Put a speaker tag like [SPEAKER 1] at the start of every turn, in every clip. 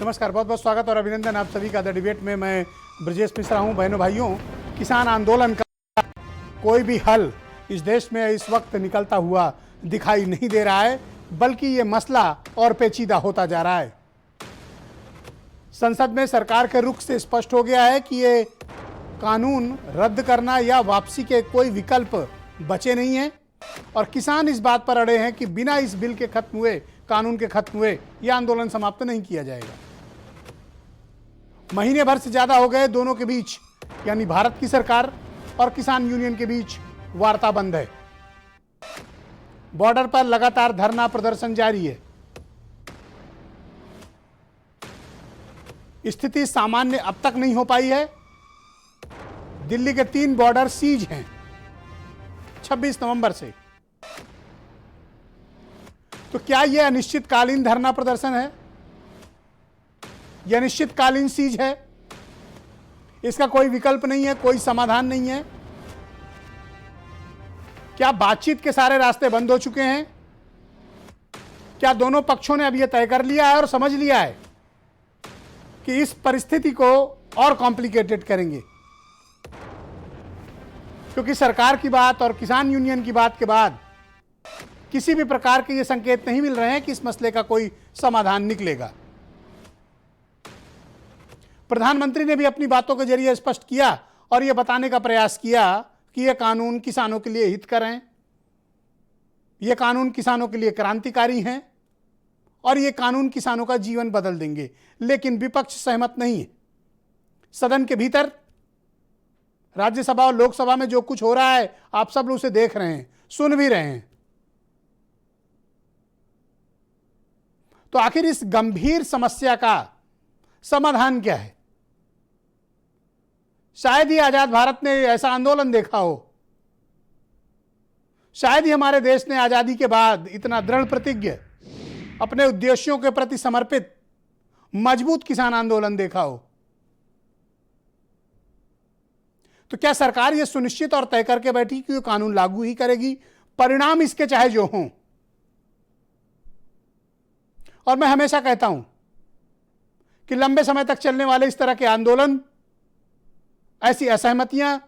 [SPEAKER 1] नमस्कार, बहुत बहुत स्वागत और अभिनंदन आप सभी का द डिबेट में। मैं ब्रजेश मिश्रा हूं। बहनों भाइयों, किसान आंदोलन का कोई भी हल इस देश में इस वक्त निकलता हुआ दिखाई नहीं दे रहा है, बल्कि ये मसला और पेचीदा होता जा रहा है। संसद में सरकार के रुख से स्पष्ट हो गया है कि ये कानून रद्द करना या वापसी के कोई विकल्प बचे नहीं हैं और किसान इस बात पर अड़े हैं कि बिना इस बिल के खत्म हुए, कानून के खत्म हुए, यह आंदोलन समाप्त नहीं किया जाएगा। महीने भर से ज्यादा हो गए दोनों के बीच, यानी भारत की सरकार और किसान यूनियन के बीच वार्ता बंद है। बॉर्डर पर लगातार धरना प्रदर्शन जारी है। स्थिति सामान्य अब तक नहीं हो पाई है। दिल्ली के 3 बॉर्डर सीज हैं 26 नवंबर से। तो क्या यह अनिश्चितकालीन धरना प्रदर्शन है? यह अनिश्चितकालीन सीज है? इसका कोई विकल्प नहीं है, कोई समाधान नहीं है? क्या बातचीत के सारे रास्ते बंद हो चुके हैं? क्या दोनों पक्षों ने अब यह तय कर लिया है और समझ लिया है कि इस परिस्थिति को और कॉम्प्लिकेटेड करेंगे? क्योंकि सरकार की बात और किसान यूनियन की बात के बाद किसी भी प्रकार के ये संकेत नहीं मिल रहे हैं कि इस मसले का कोई समाधान निकलेगा। प्रधानमंत्री ने भी अपनी बातों के जरिए स्पष्ट किया और यह बताने का प्रयास किया कि यह कानून किसानों के लिए हितकर हैं, यह कानून किसानों के लिए क्रांतिकारी हैं और यह कानून किसानों का जीवन बदल देंगे। लेकिन विपक्ष सहमत नहीं है। सदन के भीतर, राज्यसभा और लोकसभा में जो कुछ हो रहा है, आप सब लोग उसे देख रहे हैं, सुन भी रहे हैं। तो आखिर इस गंभीर समस्या का समाधान क्या है? शायद ही आजाद भारत ने ऐसा आंदोलन देखा हो। शायद ही हमारे देश ने आजादी के बाद इतना दृढ़ प्रतिज्ञ, अपने उद्देश्यों के प्रति समर्पित, मजबूत किसान आंदोलन देखा हो। तो क्या सरकार यह सुनिश्चित और तय करके बैठी कि वो कानून लागू ही करेगी, परिणाम इसके चाहे जो हों? और मैं हमेशा कहता हूं कि लंबे समय तक चलने वाले इस तरह के आंदोलन, ऐसी असहमतियां,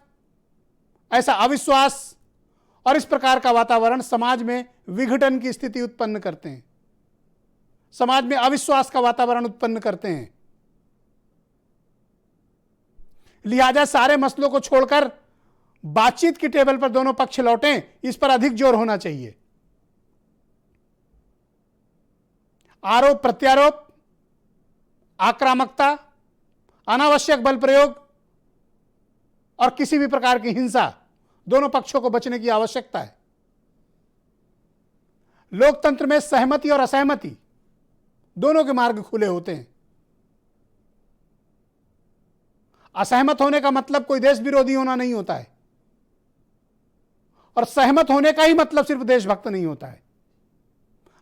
[SPEAKER 1] ऐसा अविश्वास और इस प्रकार का वातावरण समाज में विघटन की स्थिति उत्पन्न करते हैं, समाज में अविश्वास का वातावरण उत्पन्न करते हैं। लिहाजा सारे मसलों को छोड़कर बातचीत की टेबल पर दोनों पक्ष लौटें, इस पर अधिक जोर होना चाहिए। आरोप प्रत्यारोप, आक्रामकता, अनावश्यक बल प्रयोग और किसी भी प्रकार की हिंसा, दोनों पक्षों को बचने की आवश्यकता है। लोकतंत्र में सहमति और असहमति दोनों के मार्ग खुले होते हैं। असहमत होने का मतलब कोई देश विरोधी होना नहीं होता है और सहमत होने का ही मतलब सिर्फ देशभक्त नहीं होता है।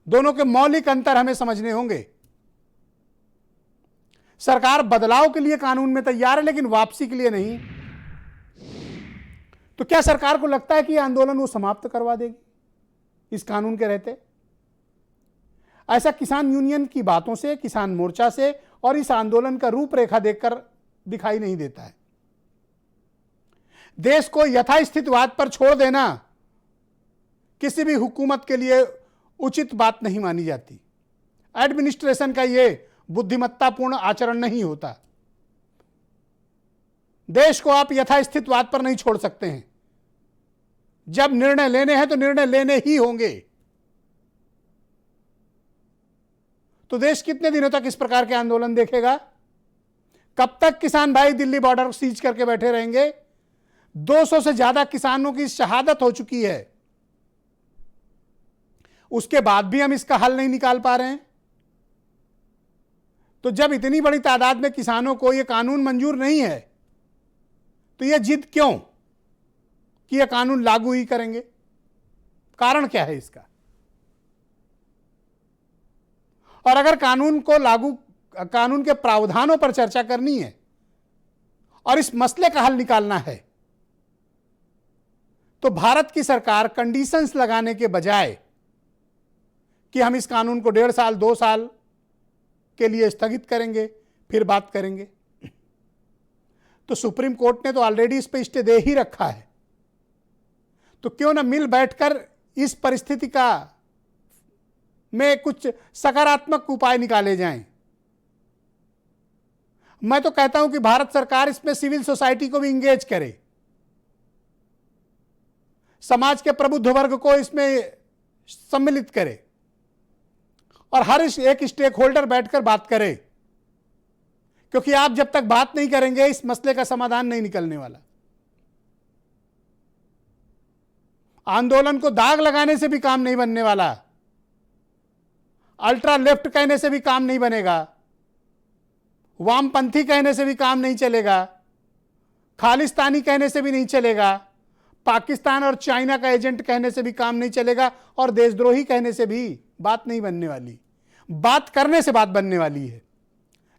[SPEAKER 1] दोनों के मौलिक अंतर हमें समझने होंगे। सरकार बदलाव के लिए कानून में तैयार है, लेकिन वापसी के लिए नहीं। तो क्या सरकार को लगता है कि यह आंदोलन वो समाप्त करवा देगी इस कानून के रहते? ऐसा किसान यूनियन की बातों से, किसान मोर्चा से और इस आंदोलन का रूपरेखा देखकर दिखाई नहीं देता है। देश को यथास्थितिवाद पर छोड़ देना किसी भी हुकूमत के लिए उचित बात नहीं मानी जाती। एडमिनिस्ट्रेशन का यह बुद्धिमत्तापूर्ण आचरण नहीं होता। देश को आप यथास्थितिवाद पर नहीं छोड़ सकते हैं। जब निर्णय लेने हैं तो निर्णय लेने ही होंगे। तो देश कितने दिनों तक इस प्रकार के आंदोलन देखेगा? कब तक किसान भाई दिल्ली बॉर्डर सीज करके बैठे रहेंगे? 200 से ज्यादा किसानों की शहादत हो चुकी है, उसके बाद भी हम इसका हल नहीं निकाल पा रहे हैं। तो जब इतनी बड़ी तादाद में किसानों को यह कानून मंजूर नहीं है, तो यह जिद क्यों कि यह कानून लागू ही करेंगे? कारण क्या है इसका? और अगर कानून के प्रावधानों पर चर्चा करनी है और इस मसले का हल निकालना है, तो भारत की सरकार कंडीशंस लगाने के बजाय कि हम इस कानून को 1.5 साल, 2 साल के लिए स्थगित करेंगे, फिर बात करेंगे। तो सुप्रीम कोर्ट ने तो ऑलरेडी इस पे स्टे दे ही रखा है, तो क्यों ना मिल बैठकर इस परिस्थिति का में कुछ सकारात्मक उपाय निकाले जाएं। मैं तो कहता हूं कि भारत सरकार इसमें सिविल सोसाइटी को भी इंगेज करे, समाज के प्रबुद्ध वर्ग को इसमें सम्मिलित करे और हर एक स्टेक होल्डर बैठकर बात करे, क्योंकि आप जब तक बात नहीं करेंगे इस मसले का समाधान नहीं निकलने वाला। आंदोलन को दाग लगाने से भी काम नहीं बनने वाला, अल्ट्रा लेफ्ट कहने से भी काम नहीं बनेगा, वामपंथी कहने से भी काम नहीं चलेगा, खालिस्तानी कहने से भी नहीं चलेगा, पाकिस्तान और चाइना का एजेंट कहने से भी काम नहीं चलेगा, और देशद्रोही कहने से भी बात नहीं बनने वाली। बात करने से बात बनने वाली है।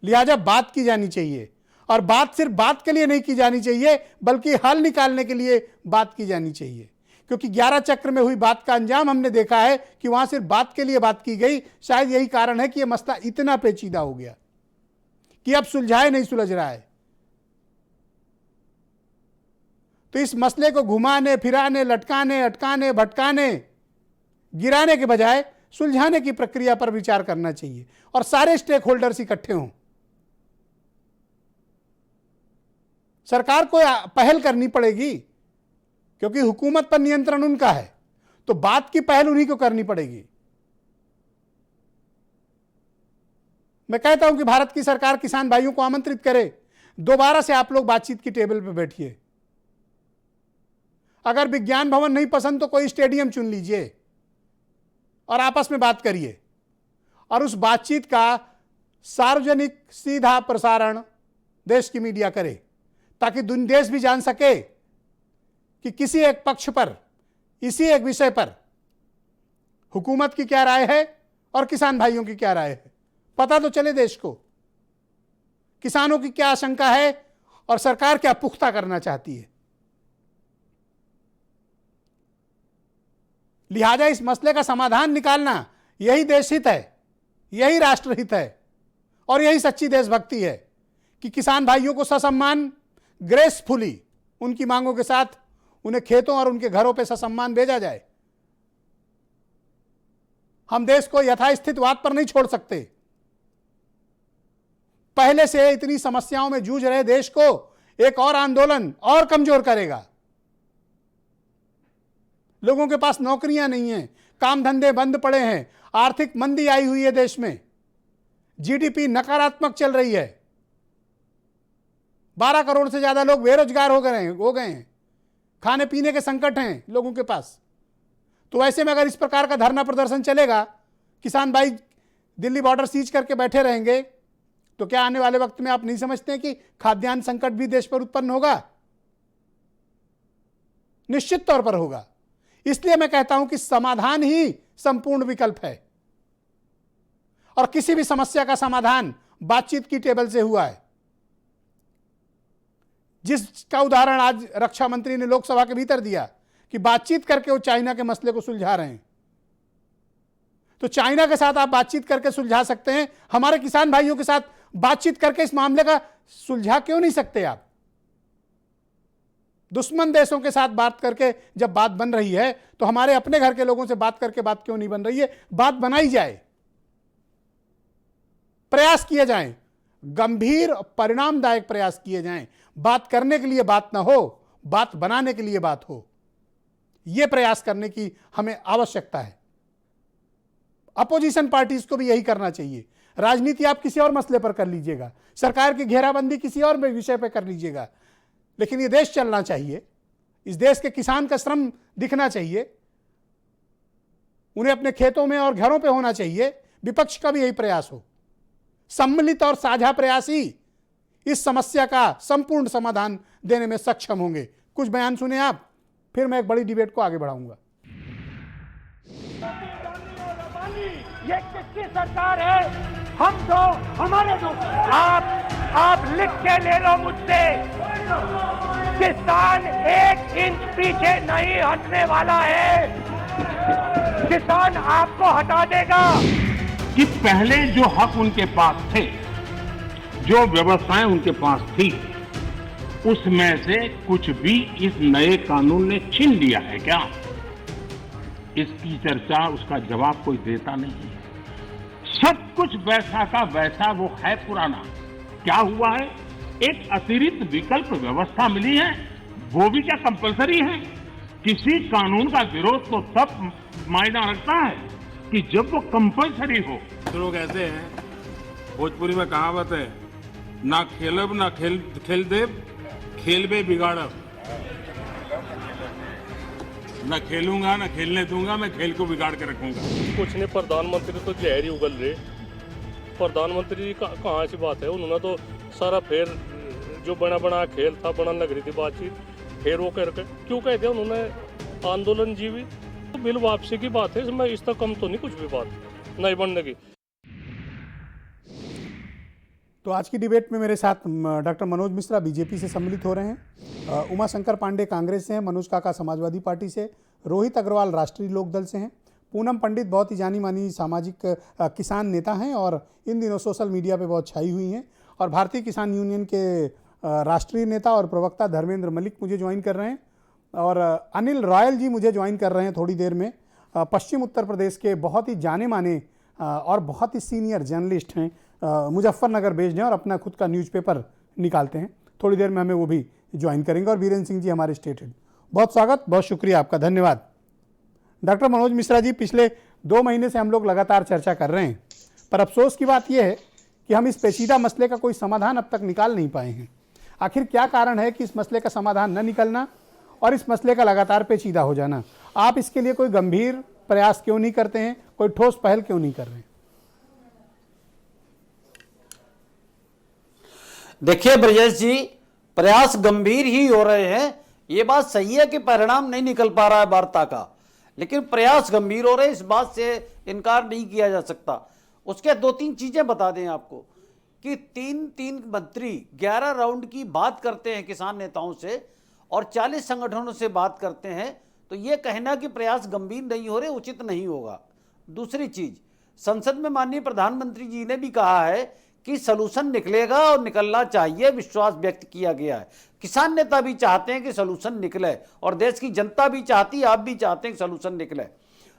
[SPEAKER 1] लिहाजा बात की जानी चाहिए, और बात सिर्फ बात के लिए नहीं की जानी चाहिए, बल्कि हल निकालने के लिए बात की जानी चाहिए। क्योंकि 11 चक्र में हुई बात का अंजाम हमने देखा है कि वहां सिर्फ बात के लिए बात की गई। शायद यही कारण है कि यह मसला इतना पेचीदा हो गया कि अब सुलझाए नहीं सुलझ रहा है। तो इस मसले को घुमाने फिराने, लटकाने, अटकाने, भटकाने, गिराने के बजाय सुलझाने की प्रक्रिया पर विचार करना चाहिए और सारे स्टेक होल्डर्स इकट्ठे हों। सरकार को पहल करनी पड़ेगी, क्योंकि हुकूमत पर नियंत्रण उनका है, तो बात की पहल उन्हीं को करनी पड़ेगी। मैं कहता हूं कि भारत की सरकार किसान भाइयों को आमंत्रित करे, दोबारा से आप लोग बातचीत की टेबल पर बैठिए। अगर विज्ञान भवन नहीं पसंद तो कोई स्टेडियम चुन लीजिए और आपस में बात करिए, और उस बातचीत का सार्वजनिक सीधा प्रसारण देश की मीडिया करे, ताकि देश भी जान सके कि किसी एक पक्ष पर, इसी एक विषय पर हुकूमत की क्या राय है और किसान भाइयों की क्या राय है। पता तो चले देश को किसानों की क्या आशंका है और सरकार क्या पुख्ता करना चाहती है। लिहाजा इस मसले का समाधान निकालना यही देशहित है, यही राष्ट्रहित है, और यही सच्ची देशभक्ति है कि किसान भाइयों को ससम्मान, ग्रेसफुली उनकी मांगों के साथ उन्हें खेतों और उनके घरों पर ससम्मान भेजा जाए। हम देश को यथास्थितिवाद पर नहीं छोड़ सकते। पहले से इतनी समस्याओं में जूझ रहे देश को एक और आंदोलन और कमजोर करेगा। लोगों के पास नौकरियां नहीं हैं, काम धंधे बंद पड़े हैं, आर्थिक मंदी आई हुई है देश में, जीडीपी नकारात्मक चल रही है, 12 करोड़ से ज्यादा लोग बेरोजगार हो गए हैं, खाने पीने के संकट हैं लोगों के पास। तो ऐसे में अगर इस प्रकार का धरना प्रदर्शन चलेगा, किसान भाई दिल्ली बॉर्डर सीज करके बैठे रहेंगे, तो क्या आने वाले वक्त में आप नहीं समझते कि खाद्यान्न संकट भी देश पर उत्पन्न होगा? निश्चित तौर पर होगा। इसलिए मैं कहता हूं कि समाधान ही संपूर्ण विकल्प है, और किसी भी समस्या का समाधान बातचीत की टेबल से हुआ है। जिसका उदाहरण आज रक्षा मंत्री ने लोकसभा के भीतर दिया कि बातचीत करके वो चाइना के मसले को सुलझा रहे हैं, तो चाइना के साथ आप बातचीत करके सुलझा सकते हैं, हमारे किसान भाइयों के साथ बातचीत करके इस मामले का सुलझा क्यों नहीं सकते आप? दुश्मन देशों के साथ बात करके जब बात बन रही है, तो हमारे अपने घर के लोगों से बात करके बात क्यों नहीं बन रही है? बात बनाई जाए, प्रयास किए जाएं, गंभीर परिणामदायक प्रयास किए जाएं। बात करने के लिए बात ना हो, बात बनाने के लिए बात हो, यह प्रयास करने की हमें आवश्यकता है। अपोजिशन पार्टीज को भी यही करना चाहिए। राजनीति आप किसी और मसले पर कर लीजिएगा, सरकार की घेराबंदी किसी और विषय पर कर लीजिएगा, लेकिन ये देश चलना चाहिए। इस देश के किसान का श्रम दिखना चाहिए, उन्हें अपने खेतों में और घरों पे होना चाहिए। विपक्ष का भी यही प्रयास हो। सम्मिलित और साझा प्रयास ही इस समस्या का संपूर्ण समाधान देने में सक्षम होंगे। कुछ बयान सुने आप, फिर मैं एक बड़ी डिबेट को आगे बढ़ाऊंगा।
[SPEAKER 2] ये किसकी सरकार है? हम दो, हमारे दो। आप लिख के ले लो मुझसे, किसान 1 इंच पीछे नहीं हटने वाला है। किसान आपको हटा देगा।
[SPEAKER 3] कि पहले जो हक उनके पास थे, जो व्यवस्थाएं उनके पास थी, उसमें से कुछ भी इस नए कानून ने छीन लिया है क्या? इसकी चर्चा, उसका जवाब कोई देता नहीं है। सब कुछ वैसा का वैसा वो है पुराना। क्या हुआ है? एक अतिरिक्त विकल्प व्यवस्था मिली है, वो भी क्या कंपलसरी है? किसी कानून का विरोध तो तब मायना रखता है कि जब वो कंपलसरी हो।
[SPEAKER 4] लोग ऐसे हैं, भोजपुरी में कहावत है, ना खेलब ना खेल देव, खेलबे बिगाड़ब। न खेलूंगा न खेलने दूंगा, मैं खेल को बिगाड़ के रखूंगा।
[SPEAKER 5] कुछ नहीं, प्रधानमंत्री तो जहर ही उगल रहे। प्रधानमंत्री जी कहाँ से बात है? उन्होंने तो सारा फिर जो बना खेल था, बना लग रही थी बातचीत, फिर वो करके क्यों कहते हैं उन्होंने आंदोलन जीवी? तो बिल वापसी की बात है, इसमें इस तक कम तो नहीं कुछ भी बात नहीं बनने की।
[SPEAKER 1] तो आज की डिबेट में मेरे साथ डॉक्टर मनोज मिश्रा बीजेपी से सम्मिलित हो रहे हैं, उमा शंकर पांडे कांग्रेस से हैं, मनोज काका समाजवादी पार्टी से, रोहित अग्रवाल राष्ट्रीय लोकदल से हैं, पूनम पंडित बहुत ही जानी मानी सामाजिक किसान नेता हैं और इन दिनों सोशल मीडिया पे बहुत छाई हुई हैं, और भारतीय किसान यूनियन के राष्ट्रीय नेता और प्रवक्ता धर्मेंद्र मलिक मुझे ज्वाइन कर रहे हैं, और अनिल रॉयल जी मुझे ज्वाइन कर रहे हैं थोड़ी देर में। पश्चिम उत्तर प्रदेश के बहुत ही जाने माने और बहुत ही सीनियर जर्नलिस्ट हैं, मुजफ्फरनगर बेस्ड हैं और अपना खुद का न्यूज़पेपर निकालते हैं। थोड़ी देर में हमें वो भी ज्वाइन करेंगे, और बीरेंद्र सिंह जी हमारे स्टेट हेड। बहुत स्वागत, बहुत शुक्रिया आपका, धन्यवाद। डॉक्टर मनोज मिश्रा जी, पिछले 2 महीने से हम लोग लगातार चर्चा कर रहे हैं, पर अफसोस की बात यह है कि हम इस पेचीदा मसले का कोई समाधान अब तक निकाल नहीं पाए हैं। आखिर क्या कारण है कि इस मसले का समाधान न निकलना और इस मसले का लगातार पेचीदा हो जाना? आप इसके लिए कोई गंभीर प्रयास क्यों नहीं करते हैं, कोई ठोस पहल क्यों नहीं कर रहे हैं?
[SPEAKER 6] देखिए ब्रजेश जी, प्रयास गंभीर ही हो रहे हैं। ये बात सही है कि परिणाम नहीं निकल पा रहा है वार्ता का, लेकिन प्रयास गंभीर हो रहे हैं, इस बात से इनकार नहीं किया जा सकता। उसके 2-3 चीजें बता दें आपको कि 3 मंत्री 11 राउंड की बात करते हैं किसान नेताओं से और 40 संगठनों से बात करते हैं, तो ये कहना कि प्रयास गंभीर नहीं हो रहे उचित नहीं होगा। दूसरी चीज, संसद में माननीय प्रधानमंत्री जी ने भी कहा है कि सलूशन निकलेगा और निकलना चाहिए, विश्वास व्यक्त किया गया है। किसान नेता भी चाहते हैं कि सलूशन निकले और देश की जनता भी चाहती है, आप भी चाहते हैं कि सलूशन निकले।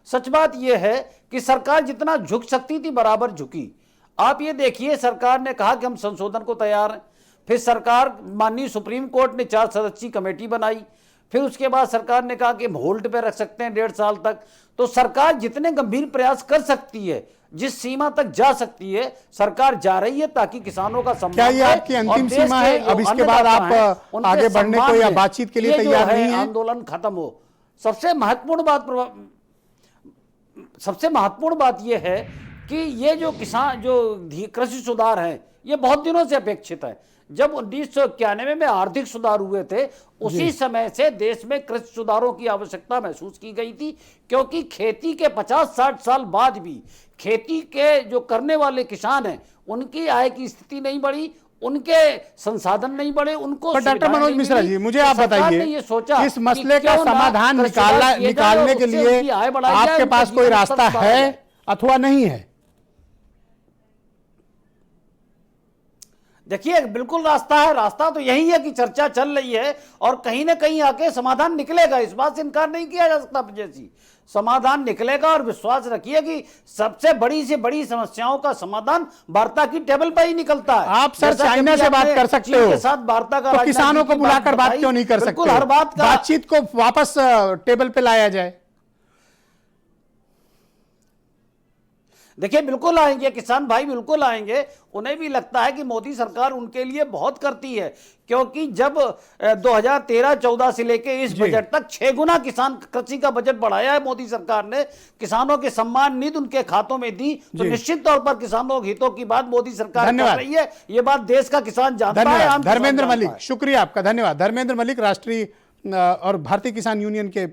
[SPEAKER 6] सच बात यह है कि सरकार जितना झुक सकती थी बराबर झुकी। आप ये देखिए, सरकार ने कहा कि हम संशोधन को तैयार हैं, फिर सरकार माननीय सुप्रीम कोर्ट ने 4 सदस्यीय कमेटी बनाई, फिर उसके बाद सरकार ने कहा कि हम होल्ड पे रख सकते हैं 1.5 साल तक। तो सरकार जितने गंभीर प्रयास कर सकती है, जिस सीमा तक जा सकती है, सरकार जा रही है ताकि किसानों का सम्मान।
[SPEAKER 1] क्या ये आपकी अंतिम सीमा है? अब इसके बाद आप आगे बढ़ने को या बातचीत के लिए तैयार नहीं हैं?
[SPEAKER 6] आंदोलन खत्म हो। सबसे महत्वपूर्ण बात यह है कि ये जो कृषि सुधार हैं, ये बहुत दिनों से अपेक्षित है। जब 1991 में आर्थिक सुधार हुए थे, उसी समय से देश में कृषि सुधारों की आवश्यकता महसूस की गई थी, क्योंकि खेती के 50-60 साल बाद भी खेती के जो करने वाले किसान हैं, उनकी आय की स्थिति नहीं बढ़ी, उनके संसाधन नहीं बढ़े, उनको।
[SPEAKER 1] डॉक्टर मनोज मिश्रा जी, मुझे आप बताइए, इस मसले का समाधान निकालने के लिए आपके पास कोई रास्ता है अथवा नहीं है?
[SPEAKER 6] देखिए, बिल्कुल रास्ता है। रास्ता तो यही है कि चर्चा चल रही है और कहीं ना कहीं आके समाधान निकलेगा, इस बात से इनकार नहीं किया जा सकता। जैसी समाधान निकलेगा और विश्वास रखिए कि सबसे बड़ी से बड़ी समस्याओं का समाधान वार्ता की टेबल पर ही निकलता है।
[SPEAKER 1] आप सर चाइना से बात कर सकते हो,
[SPEAKER 6] के साथ वार्ता का,
[SPEAKER 1] तो किसानों को बुलाकर बात क्यों नहीं कर सकते?
[SPEAKER 6] हर
[SPEAKER 1] बातचीत को वापस टेबल पे लाया जाए।
[SPEAKER 6] देखिए, बिल्कुल आएंगे किसान भाई, बिल्कुल आएंगे। उन्हें भी लगता है कि मोदी सरकार उनके लिए बहुत करती है, क्योंकि जब 2013-14 से लेके इस बजट तक 6 गुना किसान कृषि का बजट बढ़ाया है मोदी सरकार ने, किसानों के सम्मान निधि उनके खातों में दी, तो निश्चित तौर पर किसानों के हितों की बात मोदी सरकार कर रही है। ये बात देश का किसान जानता है।
[SPEAKER 1] धर्मेंद्र मलिक, शुक्रिया आपका, धन्यवाद। धर्मेंद्र मलिक राष्ट्रीय और भारतीय किसान यूनियन के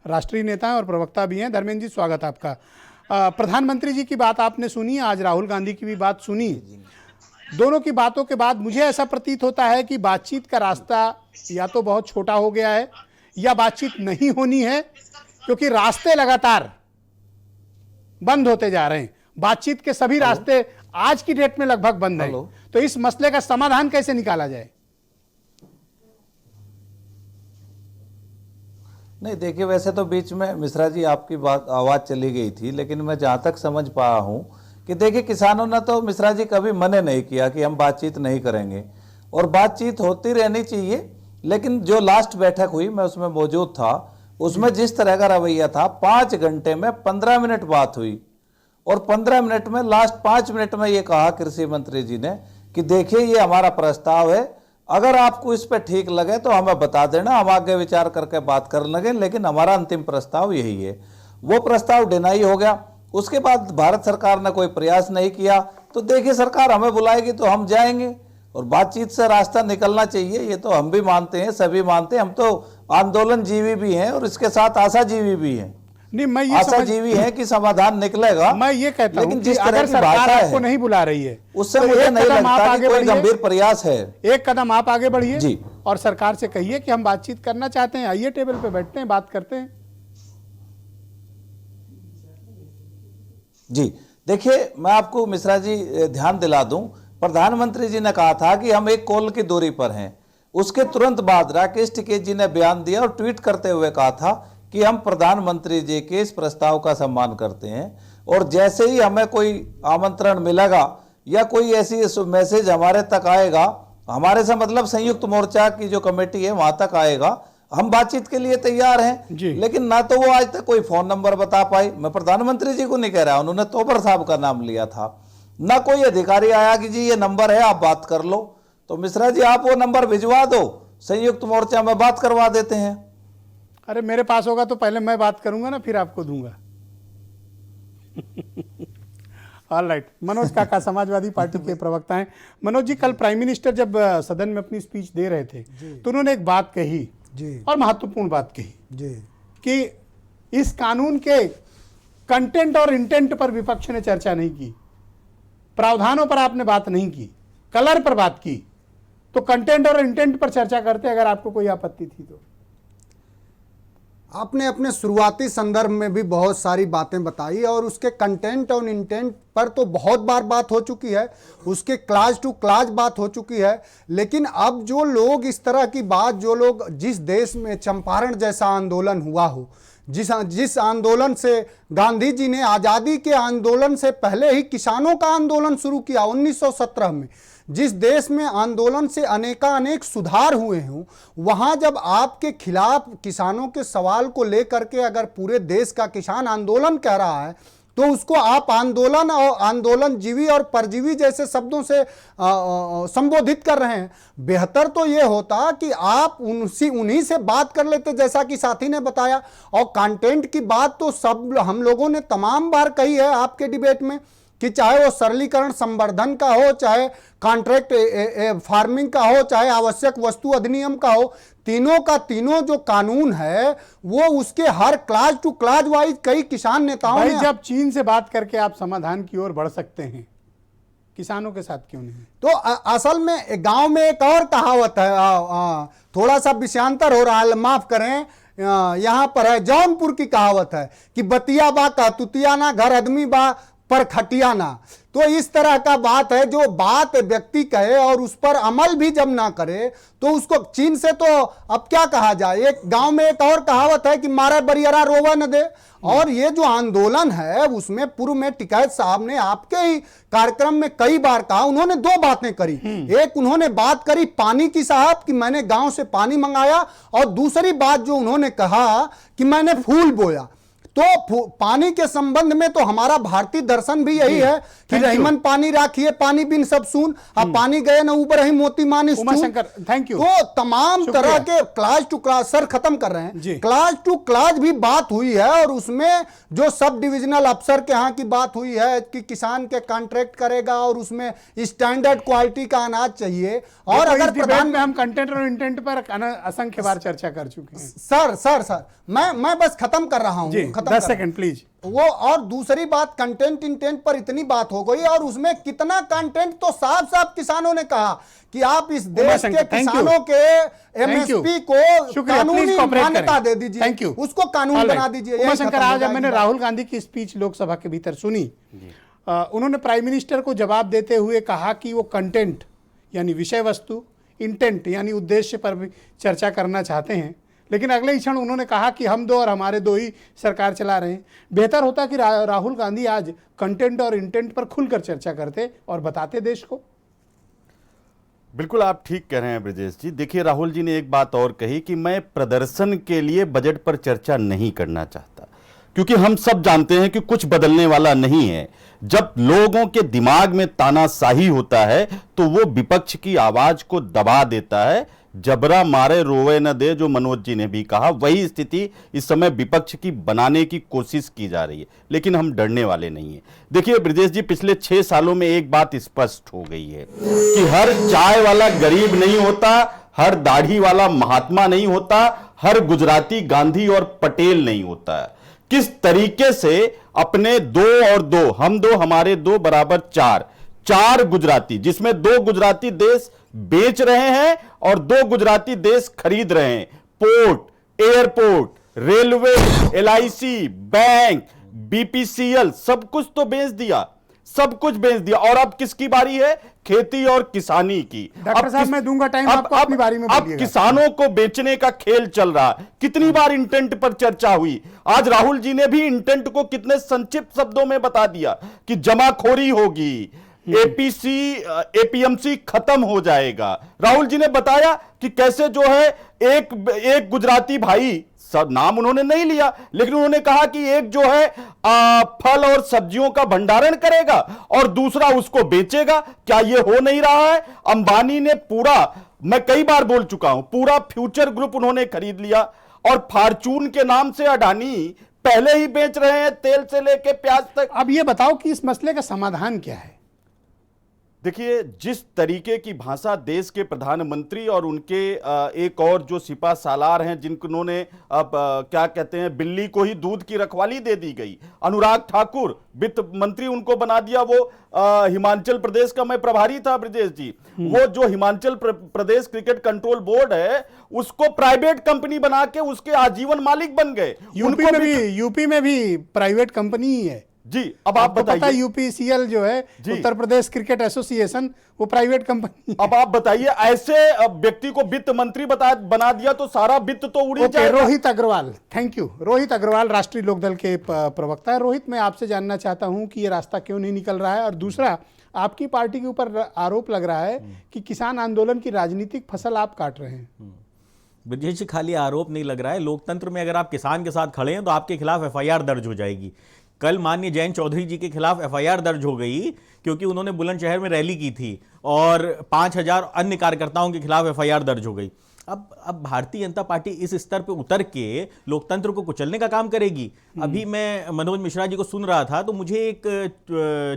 [SPEAKER 1] राष्ट्रीय नेता हैं और प्रवक्ता भी हैं। धर्मेंद्र जी, स्वागत आपका। प्रधानमंत्री जी की बात आपने सुनी, आज राहुल गांधी की भी बात सुनी। दोनों की बातों के बाद मुझे ऐसा प्रतीत होता है कि बातचीत का रास्ता या तो बहुत छोटा हो गया है या बातचीत नहीं होनी है, क्योंकि रास्ते लगातार बंद होते जा रहे हैं। बातचीत के सभी रास्ते आज की डेट में लगभग बंद हैं। तो इस मसले का समाधान कैसे निकाला जाए?
[SPEAKER 7] नहीं देखिए, वैसे तो बीच में मिश्रा जी आपकी बात आवाज़ चली गई थी, लेकिन मैं जहाँ तक समझ पाया हूँ कि देखिए किसानों ने तो मिश्रा जी कभी मना नहीं किया कि हम बातचीत नहीं करेंगे, और बातचीत होती रहनी चाहिए। लेकिन जो लास्ट बैठक हुई मैं उसमें मौजूद था, उसमें जिस तरह का रवैया था, 5 घंटे में 15 मिनट बात हुई, और 15 मिनट में लास्ट 5 मिनट में ये कहा कृषि मंत्री जी ने कि देखिए ये हमारा प्रस्ताव है, अगर आपको इस पे ठीक लगे तो हमें बता देना, हम आगे विचार करके बात कर लगे, लेकिन हमारा अंतिम प्रस्ताव यही है। वो प्रस्ताव डिनाई हो गया। उसके बाद भारत सरकार ने कोई प्रयास नहीं किया। तो देखिए सरकार हमें बुलाएगी तो हम जाएंगे, और बातचीत से रास्ता निकलना चाहिए, ये तो हम भी मानते हैं, सभी मानते हैं। हम तो आंदोलन जीवी भी हैं और इसके साथ आशा जीवी भी हैं।
[SPEAKER 1] नहीं, मैं ये
[SPEAKER 7] आशा जीवी है कि समाधान निकलेगा।
[SPEAKER 1] मैं ये कहता हूं
[SPEAKER 7] लेकिन
[SPEAKER 1] कि
[SPEAKER 7] जिस तरह
[SPEAKER 1] अगर
[SPEAKER 7] की
[SPEAKER 1] सरकार
[SPEAKER 7] भाषा
[SPEAKER 1] आपको
[SPEAKER 7] है
[SPEAKER 1] नहीं बुला रही है
[SPEAKER 7] उससे
[SPEAKER 1] तो
[SPEAKER 7] मुझे
[SPEAKER 1] एक
[SPEAKER 7] नहीं
[SPEAKER 1] कदम आप
[SPEAKER 7] लगता कि
[SPEAKER 1] आगे
[SPEAKER 7] कोई
[SPEAKER 1] बढ़िए।
[SPEAKER 7] गंभीर प्रयास है।
[SPEAKER 1] एक कदम आप आगे बढ़िए
[SPEAKER 7] जी।
[SPEAKER 1] और सरकार से कहिए कि हम बातचीत करना चाहते हैं, आइए टेबल पे बैठते हैं, बात करते हैं।
[SPEAKER 7] जी देखिए, मैं आपको मिश्रा जी ध्यान दिला दूं, प्रधानमंत्री जी ने कहा था कि हम एक कॉल की दूरी पर हैं। उसके तुरंत बाद राकेश टिकैत जी ने बयान दिया और ट्वीट करते हुए कहा था कि हम प्रधानमंत्री जी के इस प्रस्ताव का सम्मान करते हैं, और जैसे ही हमें कोई आमंत्रण मिलेगा या कोई ऐसी मैसेज हमारे तक आएगा, हमारे से मतलब संयुक्त मोर्चा की जो कमेटी है वहां तक आएगा, हम बातचीत के लिए तैयार हैं। लेकिन ना तो वो आज तक कोई फोन नंबर बता पाई। मैं प्रधानमंत्री जी को नहीं कह रहा, उन्होंने तोमर साहब का नाम लिया था। ना कोई अधिकारी आया कि जी ये नंबर है आप बात कर लो। तो मिश्रा जी आप वो नंबर भिजवा दो, संयुक्त मोर्चा में बात करवा देते हैं।
[SPEAKER 1] अरे मेरे पास होगा तो पहले मैं बात करूंगा ना, फिर आपको दूंगा। ऑलराइट, मनोज काका समाजवादी पार्टी के प्रवक्ता हैं। मनोज जी, कल प्राइम मिनिस्टर जब सदन में अपनी स्पीच दे रहे थे तो उन्होंने एक बात कही और महत्वपूर्ण बात कही कि इस कानून के कंटेंट और इंटेंट पर विपक्ष ने चर्चा नहीं की, प्रावधानों पर आपने बात नहीं की, कलर पर बात की। तो कंटेंट और इंटेंट पर चर्चा करते अगर आपको कोई आपत्ति थी तो।
[SPEAKER 8] आपने अपने शुरुआती संदर्भ में भी बहुत सारी बातें बताई और उसके कंटेंट और इंटेंट पर तो बहुत बार बात हो चुकी है, उसके क्लास टू क्लास बात हो चुकी है। लेकिन अब जो लोग इस तरह की बात, जो लोग जिस देश में चंपारण जैसा आंदोलन हुआ हो, जिस आंदोलन से गांधी जी ने आज़ादी के आंदोलन से पहले ही किसानों का आंदोलन शुरू किया 1917 में, जिस देश में आंदोलन से अनेक सुधार हुए हों, वहाँ जब आपके खिलाफ किसानों के सवाल को लेकर के अगर पूरे देश का किसान आंदोलन कह रहा है तो उसको आप आंदोलन और आंदोलनजीवी और परजीवी जैसे शब्दों से संबोधित कर रहे हैं। बेहतर तो ये होता कि आप उन्हीं से बात कर लेते, जैसा कि साथी ने बताया। और कंटेंट की बात तो सब हम लोगों ने तमाम बार कही है आपके डिबेट में कि चाहे वो सरलीकरण संवर्धन का हो, चाहे कॉन्ट्रैक्ट फार्मिंग का हो, चाहे आवश्यक वस्तु अधिनियम का हो, तीनों का तीनों जो कानून है वो उसके हर क्लास टू क्लास वाइज कई किसान नेताओं ने।
[SPEAKER 1] जब चीन से बात करके आप समाधान की ओर बढ़ सकते हैं, किसानों के साथ क्यों नहीं?
[SPEAKER 8] तो असल में गांव में एक और कहावत है, थोड़ा सा विषयांतर हो रहा है, माफ करें, यहां पर है जौनपुर की कहावत है कि बतिया बा का तुतिया ना, घर आदमी बा पर खटिया ना। तो इस तरह का बात है, जो बात व्यक्ति कहे और उस पर अमल भी जब ना करे तो उसको चीन से तो अब क्या कहा जाए। एक गांव में एक और कहावत है कि मारे बरियरा रोवा न दे। और ये जो आंदोलन है उसमें पूर्व में टिकैत साहब ने आपके ही कार्यक्रम में कई बार कहा, उन्होंने दो बातें करी। एक उन्होंने बात करी पानी की साहब कि मैंने गांव से पानी मंगाया, और दूसरी बात जो उन्होंने कहा कि मैंने फूल बोया। तो पानी के संबंध में तो हमारा भारतीय दर्शन भी यही है कि रहीमन पानी राखिए पानी बिन सब सून, अब पानी गए न ऊपर ही मोती मानी
[SPEAKER 1] उमाशंकर, थैंक यू।
[SPEAKER 8] तो तमाम तरह के क्लास टू क्लास, सर खत्म कर रहे हैं, क्लास टू क्लास भी बात हुई है। और उसमें जो सब डिविजनल अफसर के यहाँ की बात हुई है कि किसान के कॉन्ट्रैक्ट करेगा और उसमें स्टैंडर्ड क्वालिटी का अनाज चाहिए। और अगर
[SPEAKER 1] प्रधान में हम कंटेंट और इंटेंट पर असंख्य बार चर्चा कर चुके हैं।
[SPEAKER 8] सर मैं बस खत्म कर रहा हूँ,
[SPEAKER 1] 10 सेकंड प्लीज।
[SPEAKER 8] वो और दूसरी बात कंटेंट इंटेंट पर इतनी बात हो गई, और उसमें कितना कंटेंट तो साफ साफ किसानों ने कहा कि आप इस देश के किसानों के एमएसपी को कानूनी मान्यता दे दीजिए, उसको कानून बना दीजिए।
[SPEAKER 1] उमाशंकर, आज मैंने राहुल गांधी की स्पीच लोकसभा के भीतर सुनी उन्होंने प्राइम मिनिस्टर को जवाब देते हुए कहा कि वो कंटेंट यानी विषय वस्तु, इंटेंट यानी उद्देश्य पर भी चर्चा करना चाहते हैं, लेकिन अगले ही क्षण उन्होंने कहा कि हम दो और हमारे दो ही सरकार चला रहे हैं। बेहतर होता कि राहुल गांधी आज कंटेंट और इंटेंट पर खुलकर चर्चा करते और बताते देश को।
[SPEAKER 9] बिल्कुल आप ठीक कह रहे हैं ब्रजेश जी। देखिए, राहुल जी ने एक बात और कही कि मैं प्रदर्शन के लिए बजट पर चर्चा नहीं करना चाहता, क्योंकि हम सब जानते हैं कि कुछ बदलने वाला नहीं है। जब लोगों के दिमाग में तानाशाही होता है तो वो विपक्ष की आवाज को दबा देता है। जबरा मारे रोवे न दे, जो मनोज जी ने भी कहा, वही स्थिति इस समय विपक्ष की बनाने की कोशिश की जा रही है, लेकिन हम डरने वाले नहीं है। देखिए ब्रजेश जी, पिछले 6 सालों में एक बात स्पष्ट हो गई है कि हर चाय वाला गरीब नहीं होता, हर दाढ़ी वाला महात्मा नहीं होता, हर गुजराती गांधी और पटेल नहीं होता। किस तरीके से अपने 2 और 2, हम 2 हमारे 2 बराबर 4 गुजराती, जिसमें 2 गुजराती देश बेच रहे हैं और 2 गुजराती देश खरीद रहे हैं। Port, airport, railway, LIC, bank, BPCL, सब कुछ तो बेच दिया, सब कुछ बेच दिया। और अब किसकी बारी है? खेती और किसानी की।
[SPEAKER 1] डॉक्टर साहब, मैं दूंगा टाइम आपको, अपनी बारी में
[SPEAKER 9] अब किसानों को बेचने का खेल चल रहा। कितनी बार इंटेंट पर चर्चा हुई? आज राहुल जी ने भी इंटेंट को कितने संक्षिप्त शब्दों में बता दिया कि जमाखोरी होगी, APMC खत्म हो जाएगा। राहुल जी ने बताया कि कैसे जो है एक गुजराती भाई, सब नाम उन्होंने नहीं लिया, लेकिन उन्होंने कहा कि एक जो है फल और सब्जियों का भंडारण करेगा और दूसरा उसको बेचेगा। क्या ये हो नहीं रहा है? अंबानी ने पूरा, मैं कई बार बोल चुका हूं, पूरा फ्यूचर ग्रुप उन्होंने खरीद लिया और फॉर्चून के नाम से अडानी पहले ही बेच रहे हैं, तेल से लेके प्याज तक।
[SPEAKER 1] अब ये बताओ कि इस मसले का समाधान क्या है?
[SPEAKER 9] देखिए, जिस तरीके की भाषा देश के प्रधानमंत्री और उनके एक और जो सिपा सालार हैं, जिन्होंने अब क्या कहते हैं, बिल्ली को ही दूध की रखवाली दे दी गई। अनुराग ठाकुर वित्त मंत्री उनको बना दिया। वो हिमाचल प्रदेश का मैं प्रभारी था ब्रजेश जी। वो जो Himachal Pradesh cricket control board है, उसको प्राइवेट कंपनी बना के उसके आजीवन मालिक बन गए।
[SPEAKER 1] यूपी में भी प्राइवेट कंपनी ही है
[SPEAKER 9] जी। अब आप बताइए,
[SPEAKER 1] UPCL जो है, उत्तर प्रदेश क्रिकेट एसोसिएशन, वो प्राइवेट कंपनी।
[SPEAKER 9] अब आप बताइए, ऐसे व्यक्ति को वित्त मंत्री बना दिया तो सारा वित्त तो उड़ी जाएगा।
[SPEAKER 1] Rohit Agarwal, thank you. रोहित अग्रवाल राष्ट्रीय लोकदल के प्रवक्ता है। रोहित, मैं आपसे जानना चाहता हूं कि ये रास्ता क्यों नहीं निकल रहा है, और दूसरा, आपकी पार्टी के ऊपर आरोप लग रहा है कि किसान आंदोलन की राजनीतिक फसल आप काट रहे हैं।
[SPEAKER 10] ब्रजेश जी, खाली आरोप नहीं लग रहा है। लोकतंत्र में अगर आप किसान के साथ खड़े हैं तो आपके खिलाफ FIR दर्ज हो जाएगी। कल माननीय जयंत चौधरी जी के खिलाफ FIR दर्ज हो गई क्योंकि उन्होंने बुलंदशहर में रैली की थी और 5000 अन्य कार्यकर्ताओं के खिलाफ FIR दर्ज हो गई। अब भारतीय जनता पार्टी इस स्तर पे उतर के लोकतंत्र को कुचलने का काम करेगी। अभी मैं मनोज मिश्रा जी को सुन रहा था तो मुझे एक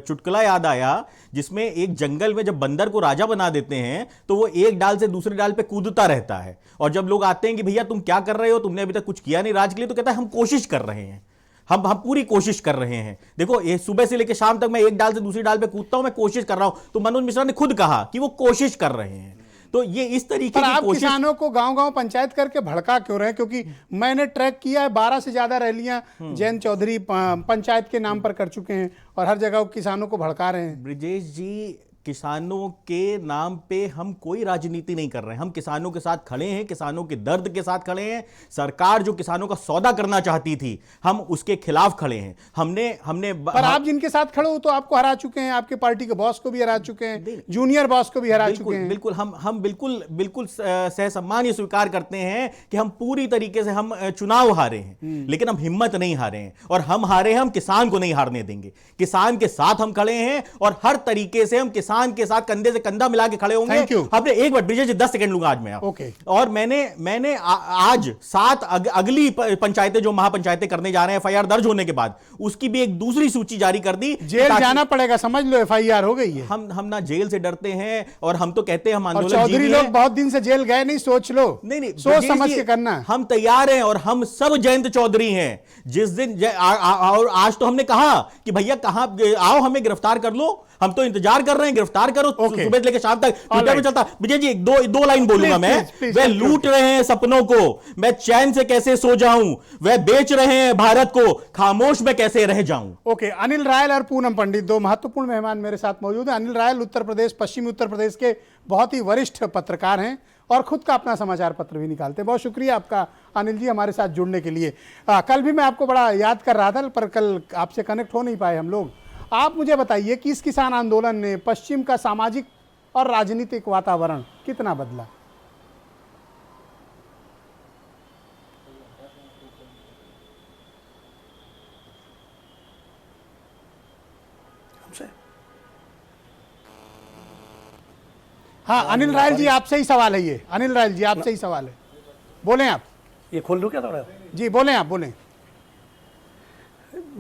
[SPEAKER 10] चुटकुला याद आया, जिसमें एक जंगल में जब बंदर को राजा बना देते हैं तो वो एक डाल से दूसरे डाल पे कूदता रहता है, और जब लोग आते हैं कि भैया तुम क्या कर रहे हो, तुमने अभी तक कुछ किया नहीं राज के लिए, तो कहता है हम कोशिश कर रहे हैं, हम पूरी कोशिश कर रहे हैं। देखो, ये सुबह से लेकर शाम तक मैं एक डाल से दूसरी डाल पे कूदता हूं, मैं कोशिश कर रहा हूं। तो मनोज मिश्रा ने खुद कहा कि वो कोशिश कर रहे हैं। तो ये इस तरीके की
[SPEAKER 1] आप
[SPEAKER 10] कोशिश,
[SPEAKER 1] किसानों को गांव-गांव पंचायत करके भड़का क्यों रहे हैं? क्योंकि मैंने ट्रैक किया है, 12 से ज्यादा रैलियां जयंत चौधरी पंचायत के नाम पर कर चुके हैं और हर जगह किसानों को भड़का रहे हैं।
[SPEAKER 10] ब्रजेश जी, किसानों के नाम पे हम कोई राजनीति नहीं कर रहे हैं। हम किसानों के साथ खड़े हैं, किसानों के दर्द के साथ खड़े हैं। सरकार जो किसानों का सौदा करना चाहती थी, हम उसके खिलाफ खड़े हैं। हमने
[SPEAKER 1] पर आप जिनके साथ खड़े हो तो आपको हरा चुके हैं, आपके पार्टी के बॉस को भी हरा चुके हैं, जूनियर बॉस को भी हरा चुके हैं।
[SPEAKER 10] बिल्कुल, हम बिल्कुल सहसम्मान ये स्वीकार करते हैं कि हम पूरी तरीके से हम चुनाव हारे हैं, लेकिन हम हिम्मत नहीं हारे हैं। और हम हारे हैं, हम किसान को नहीं हारने देंगे। किसान के साथ हम खड़े हैं और हर तरीके से हम किसान के साथ कंधे से कंधा मिला के खड़े होंगे। हमने एक बार ब्रिजेश 10 सेकंड लूंगा आज मैं।
[SPEAKER 1] ओके।
[SPEAKER 10] और मैंने आज 7 अगली पंचायतें जो महापंचायतें करने जा रहे हैं FIR दर्ज होने के बाद, उसकी भी एक दूसरी सूची जारी कर दी।
[SPEAKER 1] जेल जाना पड़ेगा, समझ लो FIR हो गई है।
[SPEAKER 10] हम ना जेल से डरते हैं और हम तो कहते हैं हम आंदोलन
[SPEAKER 1] चौधरी लोग बहुत दिन से जेल गए नहीं, सोच लो।
[SPEAKER 10] नहीं,
[SPEAKER 1] सोच समझ के करना।
[SPEAKER 10] हम तैयार हैं और हम सब जयंत चौधरी हैं। जिस दिन और आज तो हमने कहा कि भैया कहां आओ, हमें गिरफ्तार कर लो, हम तो इंतजार कर रहे हैं, गिरफ्तार करो,
[SPEAKER 1] Okay.
[SPEAKER 10] सुबह से लेकर शाम तक ट्विटर में चलता। विजय जी दो लाइन बोलूंगा मैं।
[SPEAKER 1] please,
[SPEAKER 10] वे
[SPEAKER 1] okay,
[SPEAKER 10] लूट रहे हैं सपनों को, मैं चैन से कैसे सो जाऊं, वे बेच रहे हैं भारत को, खामोश में कैसे रह जाऊं।
[SPEAKER 1] ओके, अनिल रायल और पूनम पंडित दो महत्वपूर्ण मेहमान मेरे साथ मौजूद हैं। अनिल रायल उत्तर प्रदेश, पश्चिमी उत्तर प्रदेश के बहुत ही वरिष्ठ पत्रकार हैं और खुद का अपना समाचार पत्र भी निकालते हैं। बहुत शुक्रिया आपका अनिल जी हमारे साथ जुड़ने के लिए। कल भी मैं आपको बड़ा याद कर रहा था, पर कल आपसे कनेक्ट हो नहीं पाए हम लोग। आप मुझे बताइए कि इस किसान आंदोलन ने पश्चिम का सामाजिक और राजनीतिक वातावरण कितना बदला? हाँ, अनिल रायल जी आपसे ही सवाल है ये। अनिल रायल जी आपसे ही सवाल है, बोलें आप।
[SPEAKER 11] ये खोल दूं क्या थोड़ा?
[SPEAKER 1] जी बोलें, आप बोलें।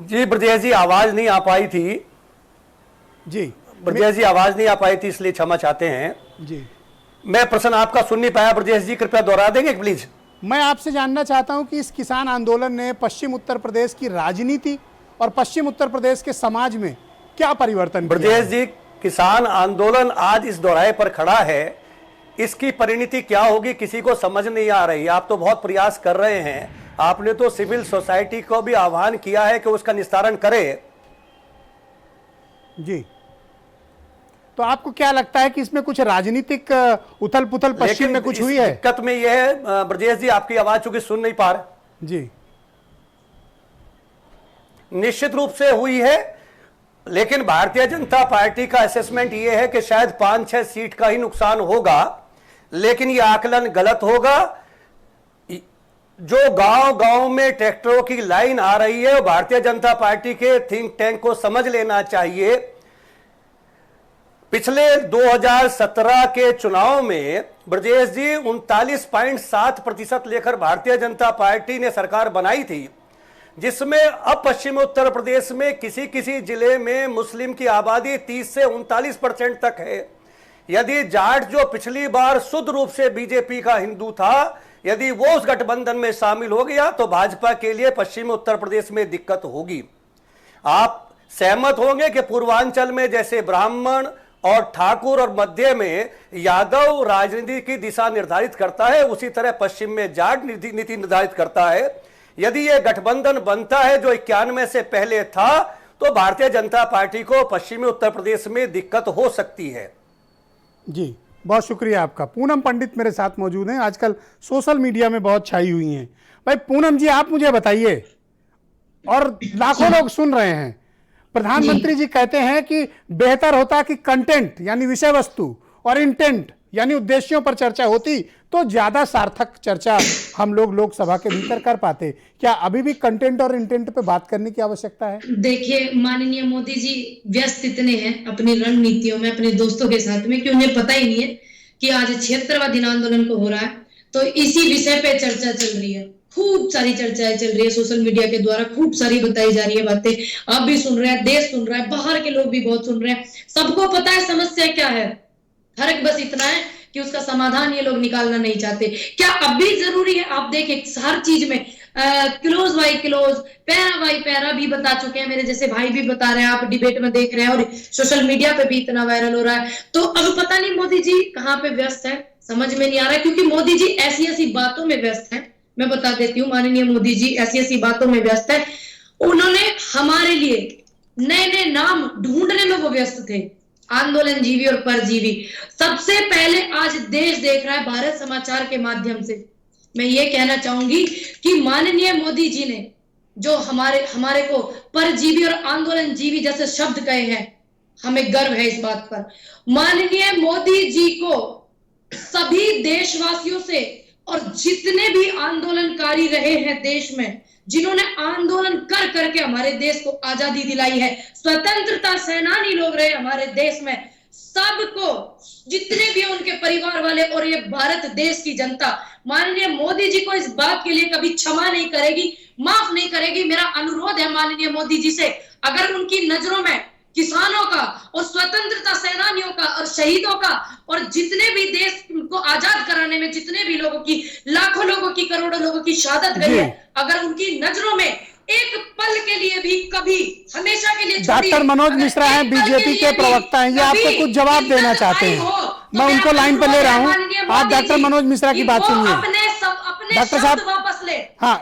[SPEAKER 11] जी ब्रजेश जी आवाज नहीं आ पाई थी।
[SPEAKER 1] जी
[SPEAKER 11] ब्रजेश जी आवाज नहीं आ पाई थी, इसलिए क्षमा चाहते हैं।
[SPEAKER 1] जी
[SPEAKER 11] मैं प्रश्न आपका सुन नहीं पाया, ब्रजेश जी कृपया दोहरा देंगे प्लीज।
[SPEAKER 1] मैं आपसे जानना चाहता हूं कि इस किसान आंदोलन ने पश्चिम उत्तर प्रदेश की राजनीति और पश्चिम उत्तर प्रदेश के समाज में क्या परिवर्तन किया?
[SPEAKER 11] ब्रजेश जी, किसान आंदोलन आज इस दोहराए पर खड़ा है, इसकी परिणति क्या होगी किसी को समझ नहीं आ रही। आप तो बहुत प्रयास कर रहे हैं, आपने तो सिविल सोसाइटी को भी आह्वान किया है कि उसका निस्तारण करे।
[SPEAKER 1] जी, तो आपको क्या लगता है कि इसमें कुछ राजनीतिक उथल पुथल पश्चिम में कुछ हुई है?
[SPEAKER 11] दिक्कत में यह है ब्रजेश जी, आपकी आवाज चूंकि सुन नहीं पा रहे।
[SPEAKER 1] जी,
[SPEAKER 11] निश्चित रूप से हुई है, लेकिन भारतीय जनता पार्टी का असेसमेंट यह है कि शायद 5-6 सीट का ही नुकसान होगा, लेकिन यह आकलन गलत होगा। जो गांव-गांव में ट्रैक्टरों की लाइन आ रही है, भारतीय जनता पार्टी के थिंक टैंक को समझ लेना चाहिए। पिछले 2017 के चुनाव में ब्रजेश जी 39.7% लेकर भारतीय जनता पार्टी ने सरकार बनाई थी, जिसमें अब पश्चिम उत्तर प्रदेश में किसी किसी जिले में मुस्लिम की आबादी 30 से 39% तक है। यदि जाट जो पिछली बार शुद्ध रूप से बीजेपी का हिंदू था, यदि वो उस गठबंधन में शामिल हो गया तो भाजपा के लिए पश्चिम उत्तर प्रदेश में दिक्कत होगी। आप सहमत होंगे कि पूर्वांचल में जैसे ब्राह्मण और ठाकुर और मध्य में यादव राजनीति की दिशा निर्धारित करता है, उसी तरह पश्चिम में जाट नीति निर्धारित करता है। यदि यह गठबंधन बनता है जो 91 से पहले था, तो भारतीय जनता पार्टी को पश्चिमी उत्तर प्रदेश में दिक्कत हो सकती है।
[SPEAKER 1] जी बहुत शुक्रिया आपका। पूनम पंडित मेरे साथ मौजूद हैं, आजकल सोशल मीडिया में बहुत छाई हुई हैं। भाई पूनम जी, आप मुझे बताइए, और लाखों लोग सुन रहे हैं, प्रधानमंत्री जी कहते हैं कि बेहतर होता कि कंटेंट यानी विषय वस्तु और इंटेंट यानी उद्देश्यों पर चर्चा होती तो ज्यादा सार्थक चर्चा हम लोग लोकसभा के भीतर कर पाते। क्या अभी भी कंटेंट और इंटेंट पे बात करने की आवश्यकता है?
[SPEAKER 12] देखिए, माननीय मोदी जी व्यस्त इतने हैं अपनी रणनीतियों में, अपने दोस्तों के साथ में, कि उन्हें पता ही नहीं है कि आज 76वां दिन आंदोलन को हो रहा है, तो इसी विषय पे चर्चा चल रही है। खूब सारी चर्चाएं चल रही है सोशल मीडिया के द्वारा, खूब सारी बताई जा रही है बातें। आप भी सुन रहे हैं, देश सुन रहा है, बाहर के लोग भी बहुत सुन रहे हैं। सबको पता है समस्या क्या है, फर्क बस इतना है कि उसका समाधान ये लोग निकालना नहीं चाहते। क्या अब भी जरूरी है? आप देखें हर चीज में close by close, para by para भी बता चुके हैं, मेरे जैसे भाई भी बता रहे हैं, आप डिबेट में देख रहे हैं और सोशल मीडिया पे भी इतना वायरल हो रहा है। तो अब पता नहीं मोदी जी कहाँ पे व्यस्त है, समझ में नहीं आ रहा है, क्योंकि मोदी जी ऐसी ऐसी बातों में व्यस्त है। मैं बता देती हूँ, माननीय मोदी जी ऐसी ऐसी बातों में व्यस्त है। उन्होंने हमारे लिए नए नए नाम ढूंढने में वो व्यस्त थे, आंदोलन जीवी और परजीवी। सबसे पहले आज देश देख रहा है भारत समाचार के माध्यम से। मैं ये कहना चाहूंगी कि माननीय मोदी जी ने जो हमारे को परजीवी और आंदोलन जीवी जैसे शब्द कहे हैं, हमें गर्व है इस बात पर। माननीय मोदी जी को सभी देशवासियों से और जितने भी आंदोलनकारी रहे हैं देश में, जिन्होंने आंदोलन कर करके हमारे देश को आजादी दिलाई है, स्वतंत्रता सेनानी लोग रहे हमारे देश में, सबको, जितने भी उनके परिवार वाले और ये भारत देश की जनता माननीय मोदी जी को इस बात के लिए कभी क्षमा नहीं करेगी, माफ नहीं करेगी। मेरा अनुरोध है माननीय मोदी जी से, अगर उनकी नजरों में किसानों का और स्वतंत्रता सेनानियों का और शहीदों का और जितने भी देश को आजाद कराने में जितने भी लोगों की, लाखों लोगों की, करोड़ों लोगों की शहादत गई है, अगर उनकी नजरों में एक पल के लिए भी कभी हमेशा के लिए
[SPEAKER 1] डॉक्टर मनोज मिश्रा हैं, बीजेपी के प्रवक्ता हैं, ये आपको कुछ जवाब देना चाहते हैं। मैं उनको लाइन पर ले रहा हूँ, आप डॉक्टर मनोज मिश्रा की बात सुनिए। डॉक्टर साहब
[SPEAKER 12] वापस ले,
[SPEAKER 1] हाँ,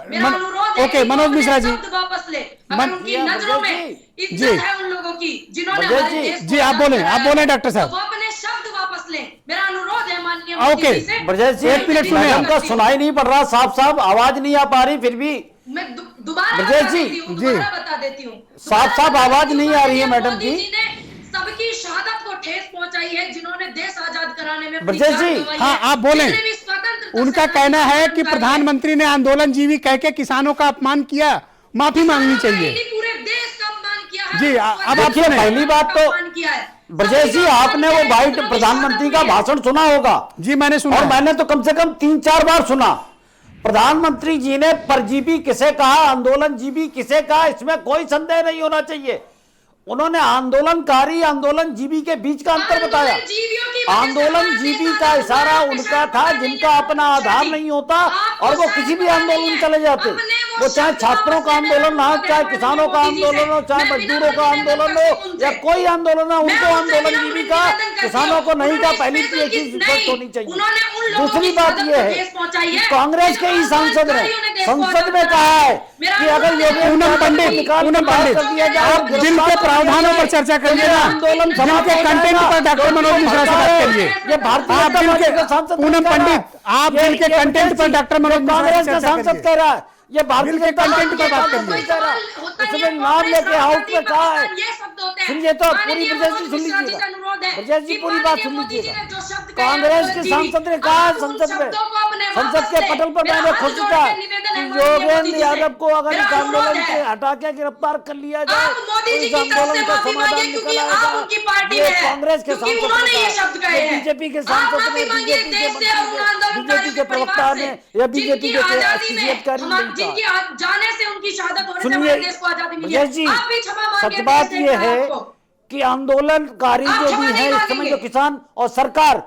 [SPEAKER 1] ओके मनोज मिश्रा जी,
[SPEAKER 12] वापस ले। अगर उनकी नजरों में इज्जत है उन लोगों की जिन्होंने हमारे देश
[SPEAKER 1] जी आप बोले डॉक्टर साहब।
[SPEAKER 12] वो अपने शब्द वापस ले, मेरा अनुरोध है माननीय
[SPEAKER 1] ओके
[SPEAKER 12] मोदी जी से।
[SPEAKER 6] ब्रजेश जी,
[SPEAKER 1] एक मिनट सुनिए,
[SPEAKER 6] उनका सुनाई नहीं पड़ रहा, साफ साफ आवाज नहीं आ पा रही, फिर भी
[SPEAKER 12] मैं दोबारा
[SPEAKER 6] ब्रजेश
[SPEAKER 12] बता
[SPEAKER 6] जी,
[SPEAKER 12] देती हूँ,
[SPEAKER 1] जी।
[SPEAKER 12] दोबारा बता देती हूँ।
[SPEAKER 6] साफ साफ आवाज नहीं आ रही है मैडम
[SPEAKER 12] मोदी
[SPEAKER 6] जी।
[SPEAKER 12] जी ने सबकी शहादत को ठेस पहुंचाई है, जिन्होंने देश आजाद कराने में अपनी
[SPEAKER 6] ब्रजेश
[SPEAKER 12] जान
[SPEAKER 6] जी,
[SPEAKER 12] गंवाई
[SPEAKER 1] हाँ,
[SPEAKER 12] है।
[SPEAKER 1] आप बोलें।
[SPEAKER 12] जितने भी स्वतंत्रता
[SPEAKER 1] उनका
[SPEAKER 12] सेनानी
[SPEAKER 1] कहना है कि
[SPEAKER 12] आंदोलन कर
[SPEAKER 1] प्रधानमंत्री ने आंदोलन जीवी कह के किसानों का अपमान किया, माफी मांगनी चाहिए।
[SPEAKER 12] पूरे देश का अपमान किया है।
[SPEAKER 1] जी, अब आप
[SPEAKER 6] देखिए,
[SPEAKER 1] सुने।
[SPEAKER 6] पहली बात तो
[SPEAKER 12] अपमान किया है।
[SPEAKER 6] ब्रजेश जी, आपने वो वाइट प्रधानमंत्री का भाषण सुना होगा,
[SPEAKER 1] जी मैंने सुना
[SPEAKER 6] और
[SPEAKER 1] है।
[SPEAKER 6] मैंने तो कम से कम 3-4 बार सुना। प्रधानमंत्री जी ने परजीवी किसे कहा, आंदोलन जीवी किसे कहा, इसमें कोई संदेह नहीं होना चाहिए। उन्होंने आंदोलनकारी आंदोलन जीवी के बीच का अंतर बताया। आंदोलन जीवी का इशारा उनका था जिनका अपना आधार नहीं होता और वो किसी भी आंदोलन चले जाते, वो चाहे छात्रों का आंदोलन हो, चाहे किसानों का आंदोलन हो, चाहे मजदूरों का आंदोलन हो, या कोई आंदोलन हो, उनको आंदोलन जीवी का, किसानों को नहीं का। पहली चीज स्पष्ट होनी चाहिए। दूसरी बात यह है कि कांग्रेस के ही सांसद ने संसद में कहा है कि अगर योगी
[SPEAKER 1] पूनम पंडित, आप बिल के प्रावधानों पर चर्चा करिए ना,
[SPEAKER 6] आंदोलन
[SPEAKER 1] बिल के कंटेंट पर डॉक्टर मनोज मिश्रा से बात करिए।
[SPEAKER 6] ये भारतीय
[SPEAKER 1] आप
[SPEAKER 6] जनता
[SPEAKER 1] बिल
[SPEAKER 6] पार्टी
[SPEAKER 1] के
[SPEAKER 6] के सांसद
[SPEAKER 1] पूनम
[SPEAKER 6] कह रहा है।
[SPEAKER 1] पंडित, आप बिल के कंटेंट पर डॉक्टर मनोज मिश्रा
[SPEAKER 6] कांग्रेस
[SPEAKER 1] से
[SPEAKER 6] का
[SPEAKER 1] चर्चा
[SPEAKER 6] सांसद
[SPEAKER 1] करिए।
[SPEAKER 6] कह रहा है, ये भारतीय
[SPEAKER 1] बिल के
[SPEAKER 6] जनता
[SPEAKER 1] कंटेंट
[SPEAKER 6] पार्टी
[SPEAKER 1] पर
[SPEAKER 6] का
[SPEAKER 1] बात
[SPEAKER 6] सांसद
[SPEAKER 1] करिए।
[SPEAKER 6] कह रहा है। उसमें नाम लेके हाउस में कहा है। सुनिए तो पूरी ब्रजेश जी सुन लीजिएगा, ब्रजेश जी पूरी बात सुन लीजिएगा। कांग्रेस के सांसद ने कहा संसद में, संसद के पटल पर मैंने खुद कहा कि योगेंद्र यादव को अगर इस आंदोलन से हटा के गिरफ्तार कर लिया जाए तो इस आंदोलन का समाधान निकल आएगा। ये कांग्रेस के सांसद ने, बीजेपी के सांसद ने, बीजेपी के प्रवक्ता ने या बीजेपी के किसी अधिकारी ने नहीं कहा।
[SPEAKER 12] जाने से उनकी शहादत होने से
[SPEAKER 6] सुनिए
[SPEAKER 12] हमारे देश को आजादी मिली है।
[SPEAKER 6] ब्रजेश जी,
[SPEAKER 12] आप भी क्षमा मांगे,
[SPEAKER 6] सच बात
[SPEAKER 12] देश ने
[SPEAKER 6] यह
[SPEAKER 12] कहा
[SPEAKER 6] है
[SPEAKER 12] आपको।
[SPEAKER 6] कि आंदोलनकारी
[SPEAKER 12] आप
[SPEAKER 6] जो
[SPEAKER 12] क्षमा
[SPEAKER 6] भी
[SPEAKER 12] नहीं
[SPEAKER 6] है इस समय
[SPEAKER 12] मांगेंगे।
[SPEAKER 6] जो किसान और सरकार,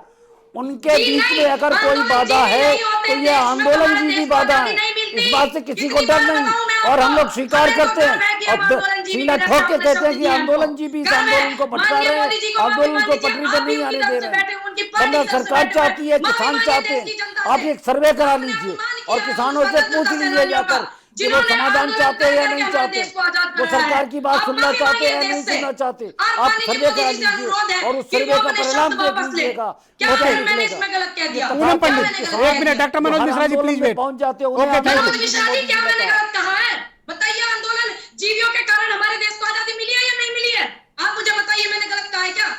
[SPEAKER 6] उनके
[SPEAKER 12] जी
[SPEAKER 6] बीच
[SPEAKER 12] नहीं,
[SPEAKER 6] में अगर कोई
[SPEAKER 12] आंदोलन
[SPEAKER 6] बाधा
[SPEAKER 12] जीवी
[SPEAKER 6] है
[SPEAKER 12] नहीं होते,
[SPEAKER 6] तो ये
[SPEAKER 12] देश में
[SPEAKER 6] आंदोलन
[SPEAKER 12] हमारे
[SPEAKER 6] जीवी
[SPEAKER 12] देश को
[SPEAKER 6] बाधा
[SPEAKER 12] आजादी
[SPEAKER 6] है।
[SPEAKER 12] नहीं मिलती।
[SPEAKER 6] इस बात से किसी को
[SPEAKER 12] कितनी
[SPEAKER 6] डर
[SPEAKER 12] बार
[SPEAKER 6] नहीं,
[SPEAKER 12] बताऊं मैं
[SPEAKER 6] और हम
[SPEAKER 12] आपको?
[SPEAKER 6] लोग स्वीकार
[SPEAKER 12] हमें
[SPEAKER 6] करते
[SPEAKER 12] तो
[SPEAKER 6] हैं
[SPEAKER 12] डर है कि
[SPEAKER 6] और
[SPEAKER 12] आंदोलन जीवी
[SPEAKER 6] सीना
[SPEAKER 12] के
[SPEAKER 6] ठोक के
[SPEAKER 12] नाम पे
[SPEAKER 6] कहते हैं
[SPEAKER 12] शब्द
[SPEAKER 6] कि
[SPEAKER 12] दिए
[SPEAKER 6] आंदोलन
[SPEAKER 12] आपको।
[SPEAKER 6] जीवी इस
[SPEAKER 12] कम है,
[SPEAKER 6] आंदोलन को भटका
[SPEAKER 12] माननीय
[SPEAKER 6] रहे
[SPEAKER 12] मोदी जी
[SPEAKER 6] हैं,
[SPEAKER 12] को
[SPEAKER 6] आंदोलन को
[SPEAKER 12] माननीय
[SPEAKER 6] पटरी
[SPEAKER 12] आप
[SPEAKER 6] पर
[SPEAKER 12] भी
[SPEAKER 6] नहीं
[SPEAKER 12] उनकी
[SPEAKER 6] आने दे
[SPEAKER 12] तरफ से
[SPEAKER 6] रहे
[SPEAKER 12] बैठे, उनकी
[SPEAKER 6] हैं।
[SPEAKER 12] पार्टी
[SPEAKER 6] वरना
[SPEAKER 12] की तरफ से
[SPEAKER 6] सरकार
[SPEAKER 12] बैठे
[SPEAKER 6] चाहती है,
[SPEAKER 12] हुए।
[SPEAKER 6] किसान
[SPEAKER 12] माफी
[SPEAKER 6] चाहते
[SPEAKER 12] मांगिए
[SPEAKER 6] हैं,
[SPEAKER 12] देश की जनता
[SPEAKER 6] आप
[SPEAKER 12] से।
[SPEAKER 6] एक सर्वे करा
[SPEAKER 12] आपने
[SPEAKER 6] लीजिए
[SPEAKER 12] अपमान
[SPEAKER 6] और
[SPEAKER 12] किया
[SPEAKER 6] किसानों से
[SPEAKER 12] स्वतंत्रता
[SPEAKER 6] पूछ लीजिए
[SPEAKER 12] सेनानियों
[SPEAKER 6] जाकर
[SPEAKER 12] का,
[SPEAKER 6] कि वो
[SPEAKER 12] जिन्होंने
[SPEAKER 6] समाधान
[SPEAKER 12] आंदोलन
[SPEAKER 6] चाहते हैं या
[SPEAKER 12] करके
[SPEAKER 6] नहीं
[SPEAKER 12] हमारे
[SPEAKER 6] चाहते,
[SPEAKER 12] देश को आजाद
[SPEAKER 6] वो
[SPEAKER 12] कराया है।
[SPEAKER 6] सरकार की बात
[SPEAKER 12] आप
[SPEAKER 6] सुनना
[SPEAKER 12] माफी
[SPEAKER 6] चाहते हैं
[SPEAKER 12] मांगिए
[SPEAKER 6] या नहीं
[SPEAKER 12] देश से।
[SPEAKER 6] सुनना चाहते।
[SPEAKER 12] आप
[SPEAKER 6] आप
[SPEAKER 12] माननीय
[SPEAKER 6] सर्वे
[SPEAKER 12] मोदी
[SPEAKER 6] करा
[SPEAKER 12] जी से अनुरोध
[SPEAKER 6] लीजिए
[SPEAKER 12] है
[SPEAKER 6] और उस
[SPEAKER 12] कि
[SPEAKER 6] सर्वे
[SPEAKER 12] वो
[SPEAKER 6] का
[SPEAKER 12] अपने
[SPEAKER 6] परिणाम
[SPEAKER 12] शब्द
[SPEAKER 6] देख
[SPEAKER 12] वापस ले।
[SPEAKER 6] लीजिएगा,
[SPEAKER 12] क्या
[SPEAKER 6] पता
[SPEAKER 12] है, मैंने
[SPEAKER 6] निकलेगा।
[SPEAKER 12] इसमें गलत कह दिया?
[SPEAKER 1] पूनम
[SPEAKER 12] क्या
[SPEAKER 1] पंडित,
[SPEAKER 12] मैंने गलत
[SPEAKER 1] एक
[SPEAKER 12] कह
[SPEAKER 1] मिनट,
[SPEAKER 12] दिया?
[SPEAKER 1] Doctor Manoj Mishra ji please wait.
[SPEAKER 6] पहुंच जाते हैं
[SPEAKER 1] okay, thank
[SPEAKER 12] Manoj
[SPEAKER 1] you.
[SPEAKER 12] Mishra ji, क्या मैंने गलत कहा है? बताइए, आंदोलन जीवियों के कारण हमारे देश को आजादी मिली है या नहीं मिली है? आप मुझे बताइए, मैंने गलत कहा है क्या?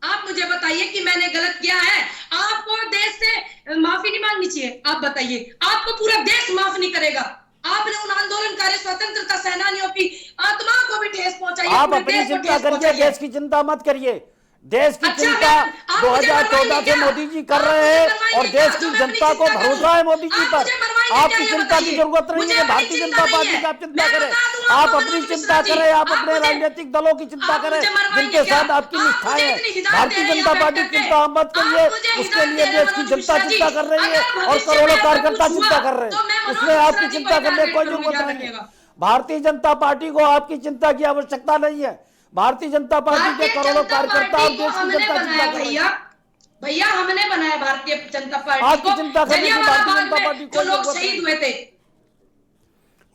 [SPEAKER 12] आप मुझे बताइए कि मैंने गलत किया है। आपको देश से माफी नहीं मांगनी चाहिए। आप बताइए, आपको पूरा देश माफ नहीं करेगा। आपने उन आंदोलनकारी स्वतंत्रता सेनानियों की आत्मा को भी ठेस पहुंचाई है,
[SPEAKER 6] आप
[SPEAKER 12] पूरे
[SPEAKER 6] अपनी
[SPEAKER 12] देश को
[SPEAKER 6] चिंता
[SPEAKER 12] ठेस
[SPEAKER 6] करिए,
[SPEAKER 12] पहुंचाई है।
[SPEAKER 6] देश की चिंता मत करिए। देश की
[SPEAKER 12] अच्छा,
[SPEAKER 6] चिंता
[SPEAKER 12] आप मुझे
[SPEAKER 6] 2014
[SPEAKER 12] मरवाएंगे
[SPEAKER 6] से
[SPEAKER 12] क्या?
[SPEAKER 6] मोदी जी कर
[SPEAKER 12] आप
[SPEAKER 6] रहे
[SPEAKER 12] मुझे
[SPEAKER 6] हैं
[SPEAKER 12] मरवाएंगे
[SPEAKER 6] और
[SPEAKER 12] क्या?
[SPEAKER 6] देश
[SPEAKER 12] जो
[SPEAKER 6] की
[SPEAKER 12] मैं अपनी
[SPEAKER 6] जनता को
[SPEAKER 12] चिंता
[SPEAKER 6] भरोसा है मोदी जी
[SPEAKER 12] आप
[SPEAKER 6] पर।
[SPEAKER 12] मुझे मरवाएंगे
[SPEAKER 6] आपकी
[SPEAKER 12] क्या, ये
[SPEAKER 6] चिंता की
[SPEAKER 12] बताइए।
[SPEAKER 6] जरूरत नहीं
[SPEAKER 12] मुझे
[SPEAKER 6] है,
[SPEAKER 12] अपनी
[SPEAKER 6] भारतीय
[SPEAKER 12] चिंता
[SPEAKER 6] जनता
[SPEAKER 12] नहीं
[SPEAKER 6] पार्टी
[SPEAKER 12] है।
[SPEAKER 6] की आप चिंता
[SPEAKER 12] मैं
[SPEAKER 6] करें,
[SPEAKER 12] बता दूं
[SPEAKER 6] आप
[SPEAKER 12] आपको,
[SPEAKER 6] अपनी
[SPEAKER 12] मनोज
[SPEAKER 6] चिंता
[SPEAKER 12] मिश्रा जी,
[SPEAKER 6] करें, आप
[SPEAKER 12] आप
[SPEAKER 6] अपने
[SPEAKER 12] मुझे-
[SPEAKER 6] राजनीतिक दलों की चिंता
[SPEAKER 12] आप
[SPEAKER 6] करें
[SPEAKER 12] मुझे मरवाएंगे
[SPEAKER 6] जिनके
[SPEAKER 12] क्या?
[SPEAKER 6] साथ आपकी
[SPEAKER 12] आप
[SPEAKER 6] निष्ठाएं
[SPEAKER 12] मुझे
[SPEAKER 6] हैं।
[SPEAKER 12] इतनी हिदायत
[SPEAKER 6] भारतीय
[SPEAKER 12] दे रहे हैं
[SPEAKER 6] जनता
[SPEAKER 12] यहाँ
[SPEAKER 6] पार्टी
[SPEAKER 12] बैठ
[SPEAKER 6] की
[SPEAKER 12] के।
[SPEAKER 6] चिंता हम मत करिए,
[SPEAKER 12] आप मुझे
[SPEAKER 6] उसके
[SPEAKER 12] हिदायत
[SPEAKER 6] लिए
[SPEAKER 12] दे रहे
[SPEAKER 6] देश
[SPEAKER 12] हैं
[SPEAKER 6] की
[SPEAKER 12] मनोज
[SPEAKER 6] जनता
[SPEAKER 12] मिश्रा जी।
[SPEAKER 6] चिंता कर रही है
[SPEAKER 12] अगर
[SPEAKER 6] और
[SPEAKER 12] भविष्य
[SPEAKER 6] करोड़ों
[SPEAKER 12] में
[SPEAKER 6] कार्यकर्ता
[SPEAKER 12] कुछ
[SPEAKER 6] चिंता
[SPEAKER 12] हुआ,
[SPEAKER 6] कर रहे
[SPEAKER 12] तो मैं
[SPEAKER 6] हैं,
[SPEAKER 12] मनोज
[SPEAKER 6] उसमें आपकी
[SPEAKER 12] मिश्रा जी
[SPEAKER 6] चिंता
[SPEAKER 12] को
[SPEAKER 6] करने की कोई
[SPEAKER 12] टारगेट
[SPEAKER 6] जरूरत
[SPEAKER 12] करूंगा,
[SPEAKER 6] नहीं है।
[SPEAKER 12] याद
[SPEAKER 6] भारतीय जनता पार्टी को आपकी चिंता की आवश्यकता नहीं है। भारतीय जनता पार्टी के
[SPEAKER 12] भारतीय
[SPEAKER 6] करोड़ों
[SPEAKER 12] जनता
[SPEAKER 6] कार्यकर्ता और
[SPEAKER 12] पार्टी को
[SPEAKER 6] देश की
[SPEAKER 12] हमने
[SPEAKER 6] जनता चिंता
[SPEAKER 12] बनाया
[SPEAKER 6] कर रही है।
[SPEAKER 12] भैया, भैया हमने बनाया भारतीय जनता पार्टी
[SPEAKER 6] आपकी
[SPEAKER 12] को।
[SPEAKER 6] चिंता करने की
[SPEAKER 12] जलियांवाला
[SPEAKER 6] भारतीय
[SPEAKER 12] बाग
[SPEAKER 6] जनता
[SPEAKER 12] में
[SPEAKER 6] पार्टी
[SPEAKER 12] जो
[SPEAKER 6] कोई
[SPEAKER 12] लोग
[SPEAKER 6] जरूरत
[SPEAKER 12] शहीद
[SPEAKER 6] नहीं।
[SPEAKER 12] हुए थे,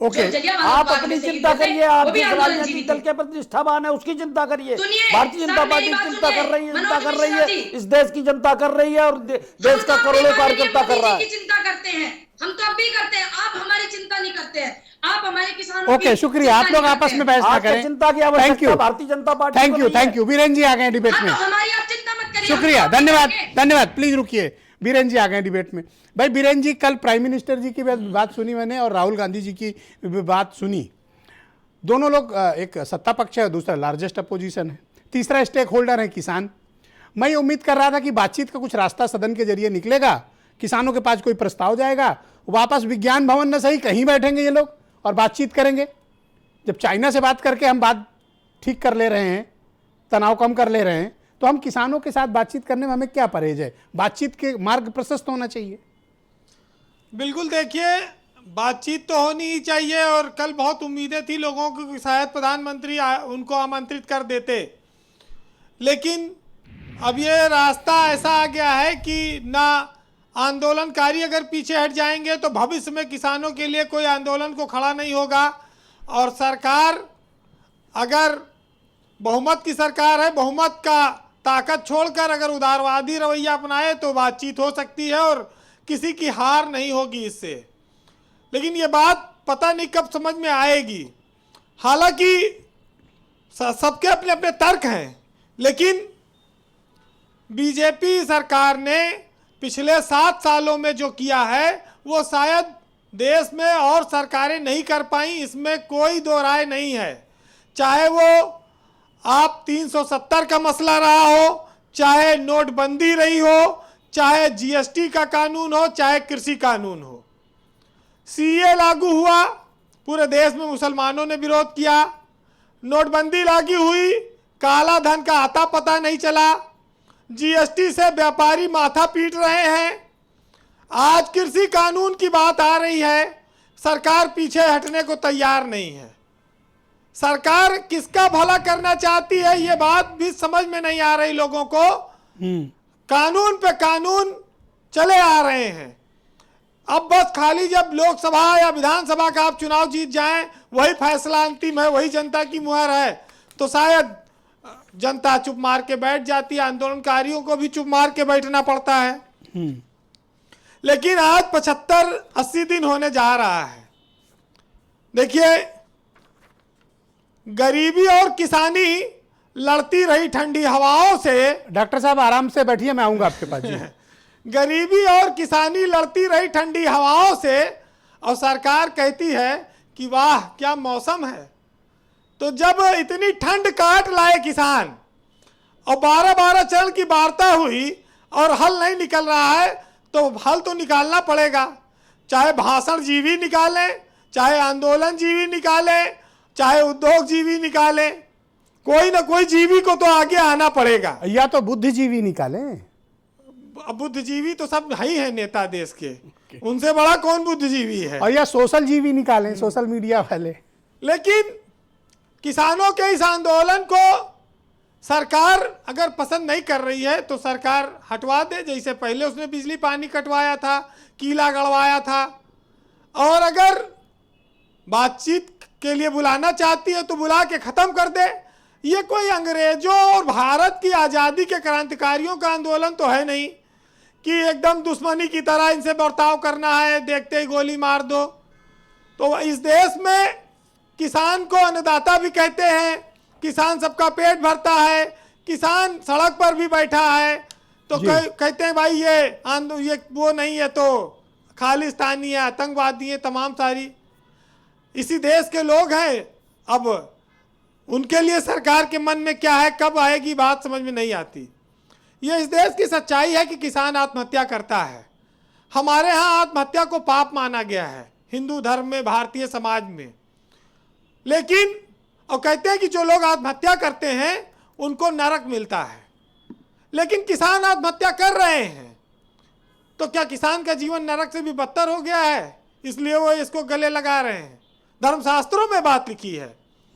[SPEAKER 1] ओके,
[SPEAKER 12] जो जलियांवाला
[SPEAKER 6] आप
[SPEAKER 12] बाग में
[SPEAKER 6] अपनी
[SPEAKER 12] शहीद
[SPEAKER 6] चिंता
[SPEAKER 12] हुए थे,
[SPEAKER 6] करिए, आप
[SPEAKER 12] वो भी
[SPEAKER 6] जिस
[SPEAKER 12] आंदोलन
[SPEAKER 6] राजनीतिक
[SPEAKER 12] जीवी
[SPEAKER 6] दल
[SPEAKER 12] थे।
[SPEAKER 6] के प्रति निष्ठावान है उसकी चिंता करिए।
[SPEAKER 12] सुनिए,
[SPEAKER 6] भारतीय जनता
[SPEAKER 12] साहब,
[SPEAKER 6] पार्टी
[SPEAKER 12] मेरी बात
[SPEAKER 6] चिंता कर रही है,
[SPEAKER 12] सुनिए।
[SPEAKER 6] चिंता कर रही
[SPEAKER 12] मनोज
[SPEAKER 6] है,
[SPEAKER 12] मिश्रा जी,
[SPEAKER 6] इस देश की जनता कर रही है और देश का करोड़ों कार्यकर्ता कर रहा
[SPEAKER 12] की
[SPEAKER 6] है।
[SPEAKER 12] चिंता करते हैं, हम तो अब भी करते हैं। आप हमारी चिंता नहीं करते हैं, आप हमारे किसानों
[SPEAKER 1] ओके,
[SPEAKER 12] की
[SPEAKER 1] शुक्रिया। आप
[SPEAKER 12] चिंता
[SPEAKER 1] लोग
[SPEAKER 12] नहीं
[SPEAKER 1] आपस
[SPEAKER 12] करते
[SPEAKER 1] में
[SPEAKER 12] हैं।
[SPEAKER 1] बहस ना
[SPEAKER 6] आपको
[SPEAKER 1] करें।
[SPEAKER 6] चिंता की
[SPEAKER 1] थैंक
[SPEAKER 6] आवश्यकता
[SPEAKER 1] you,
[SPEAKER 6] Bharatiya Janata party
[SPEAKER 1] thank
[SPEAKER 6] को
[SPEAKER 1] यू,
[SPEAKER 6] नहीं है।
[SPEAKER 1] Thank you. बीरेन जी आ गए डिबेट
[SPEAKER 12] हाँ,
[SPEAKER 1] में।
[SPEAKER 12] तो हमारी आप चिंता मत करिए।
[SPEAKER 1] शुक्रिया,
[SPEAKER 12] हम तो
[SPEAKER 1] धन्यवाद,
[SPEAKER 12] करेंगे।
[SPEAKER 1] धन्यवाद। प्लीज रुकिए, बीरेन जी आ गए डिबेट में। भाई बीरेन जी, कल प्राइम मिनिस्टर जी की बात सुनी मैंने और राहुल गांधी जी की बात सुनी। दोनों लोग, एक सत्ता पक्ष है, दूसरा लार्जेस्ट अपोजिशन है, तीसरा स्टेक होल्डर है किसान। मैं ये उम्मीद कर रहा था कि बातचीत का कुछ रास्ता सदन के जरिए निकलेगा, किसानों के पास कोई प्रस्ताव जाएगा, वापस विज्ञान भवन न सही कहीं बैठेंगे ये लोग और बातचीत करेंगे। जब चाइना से बात करके हम बात ठीक कर ले रहे हैं, तनाव कम कर ले रहे हैं, तो हम किसानों के साथ बातचीत करने में हमें क्या परहेज है? बातचीत के मार्ग प्रशस्त होना चाहिए।
[SPEAKER 13] बिल्कुल, देखिए बातचीत तो होनी ही चाहिए और कल बहुत उम्मीदें थी लोगों को कि शायद प्रधानमंत्री उनको आमंत्रित कर देते, लेकिन अब ये रास्ता ऐसा आ गया है कि ना आंदोलनकारी अगर पीछे हट जाएंगे तो भविष्य में किसानों के लिए कोई आंदोलन को खड़ा नहीं होगा। और सरकार अगर बहुमत की सरकार है, बहुमत का ताकत छोड़कर अगर उदारवादी रवैया अपनाए तो बातचीत हो सकती है और किसी की हार नहीं होगी इससे। लेकिन ये बात पता नहीं कब समझ में आएगी। हालांकि सबके अपने अपने तर्क हैं, लेकिन बीजेपी सरकार ने पिछले 7 सालों में जो किया है वो शायद देश में और सरकारें नहीं कर पाई, इसमें कोई दो राय नहीं है। चाहे वो आप 370 का मसला रहा हो, चाहे नोटबंदी रही हो, चाहे जीएसटी का कानून हो, चाहे कृषि कानून हो, सीए लागू हुआ, पूरे देश में मुसलमानों ने विरोध किया। नोटबंदी लागू हुई, काला धन का आता पता नहीं चला। जीएसटी से व्यापारी माथा पीट रहे हैं। आज कृषि कानून की बात आ रही है, सरकार पीछे हटने को तैयार नहीं है। सरकार किसका भला करना चाहती है ये बात भी समझ में नहीं आ रही लोगों को। कानून पे कानून चले आ रहे हैं। अब बस खाली जब लोकसभा या विधानसभा का आप चुनाव जीत जाएं, वही फैसला अंतिम है, वही जनता की मुहर है, तो शायद जनता चुप मार के बैठ जाती है। आंदोलनकारियों को भी चुप मार के बैठना पड़ता है। लेकिन आज 75-80 दिन होने जा रहा है। देखिए, गरीबी और किसानी लड़ती रही ठंडी हवाओं से।
[SPEAKER 1] डॉक्टर साहब आराम से बैठिए, मैं आऊंगा आपके पास जी।
[SPEAKER 13] गरीबी और किसानी लड़ती रही ठंडी हवाओं से, और सरकार कहती है कि वाह क्या मौसम है। तो जब इतनी ठंड काट लाए किसान और 12-12 चरण की वार्ता हुई और हल नहीं निकल रहा है, तो हल तो निकालना पड़ेगा। चाहे भाषण जीवी निकालें, चाहे आंदोलन जीवी निकालें, चाहे उद्योग जीवी निकालें, कोई ना कोई जीवी को तो आगे आना पड़ेगा।
[SPEAKER 1] या तो बुद्धिजीवी निकालें।
[SPEAKER 13] बुद्धिजीवी तो सब ही है नेता देश के, उनसे बड़ा कौन बुद्धिजीवी है।
[SPEAKER 1] और या सोशल जीवी निकालें, सोशल मीडिया वाले।
[SPEAKER 13] लेकिन किसानों के इस आंदोलन को सरकार अगर पसंद नहीं कर रही है तो सरकार हटवा दे, जैसे पहले उसने बिजली पानी कटवाया था, कीला गड़वाया था। और अगर बातचीत के लिए बुलाना चाहती है तो बुला के खत्म कर दे। ये कोई अंग्रेजों और भारत की आज़ादी के क्रांतिकारियों का आंदोलन तो है नहीं कि एकदम दुश्मनी की तरह इनसे बर्ताव करना है, देखते ही गोली मार दो। तो इस देश में किसान को अन्नदाता भी कहते हैं, किसान सबका पेट भरता है, किसान सड़क पर भी बैठा है, तो कहते हैं भाई ये वो नहीं है तो खालिस्तानी है, आतंकवादी है, तमाम सारी इसी देश के लोग हैं। अब उनके लिए सरकार के मन में क्या है, कब आएगी, बात समझ में नहीं आती। ये इस देश की सच्चाई है कि किसान आत्महत्या करता है। हमारे यहाँ आत्महत्या को पाप माना गया है हिंदू धर्म में, भारतीय समाज में। लेकिन और कहते हैं कि जो लोग आत्महत्या करते हैं उनको नरक मिलता है। लेकिन किसान आत्महत्या कर रहे हैं, तो क्या किसान का जीवन नरक से भी बदतर हो गया है, इसलिए वो इसको गले लगा रहे हैं? धर्मशास्त्रों में बात लिखी है।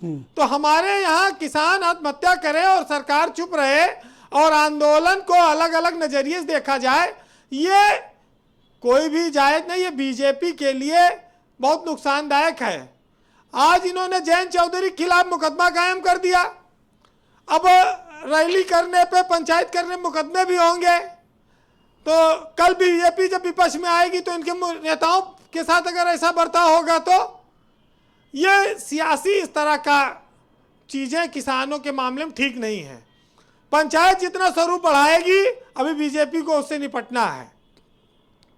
[SPEAKER 13] तो हमारे यहाँ किसान आत्महत्या करे और सरकार चुप रहे और आंदोलन को अलग अलग नजरिए से देखा जाए, ये कोई भी जायज नहीं। ये बीजेपी के लिए बहुत नुकसानदायक है। आज इन्होंने जयंत चौधरी के खिलाफ मुकदमा कायम कर दिया। अब रैली करने पे, पंचायत करने मुकदमे भी होंगे। तो कल बीजेपी जब विपक्ष में आएगी तो इनके नेताओं के साथ अगर ऐसा बर्ताव होगा तो ये सियासी इस तरह का चीज़ें किसानों के मामले में ठीक नहीं है। पंचायत जितना स्वरूप बढ़ाएगी, अभी बीजेपी को उससे निपटना है।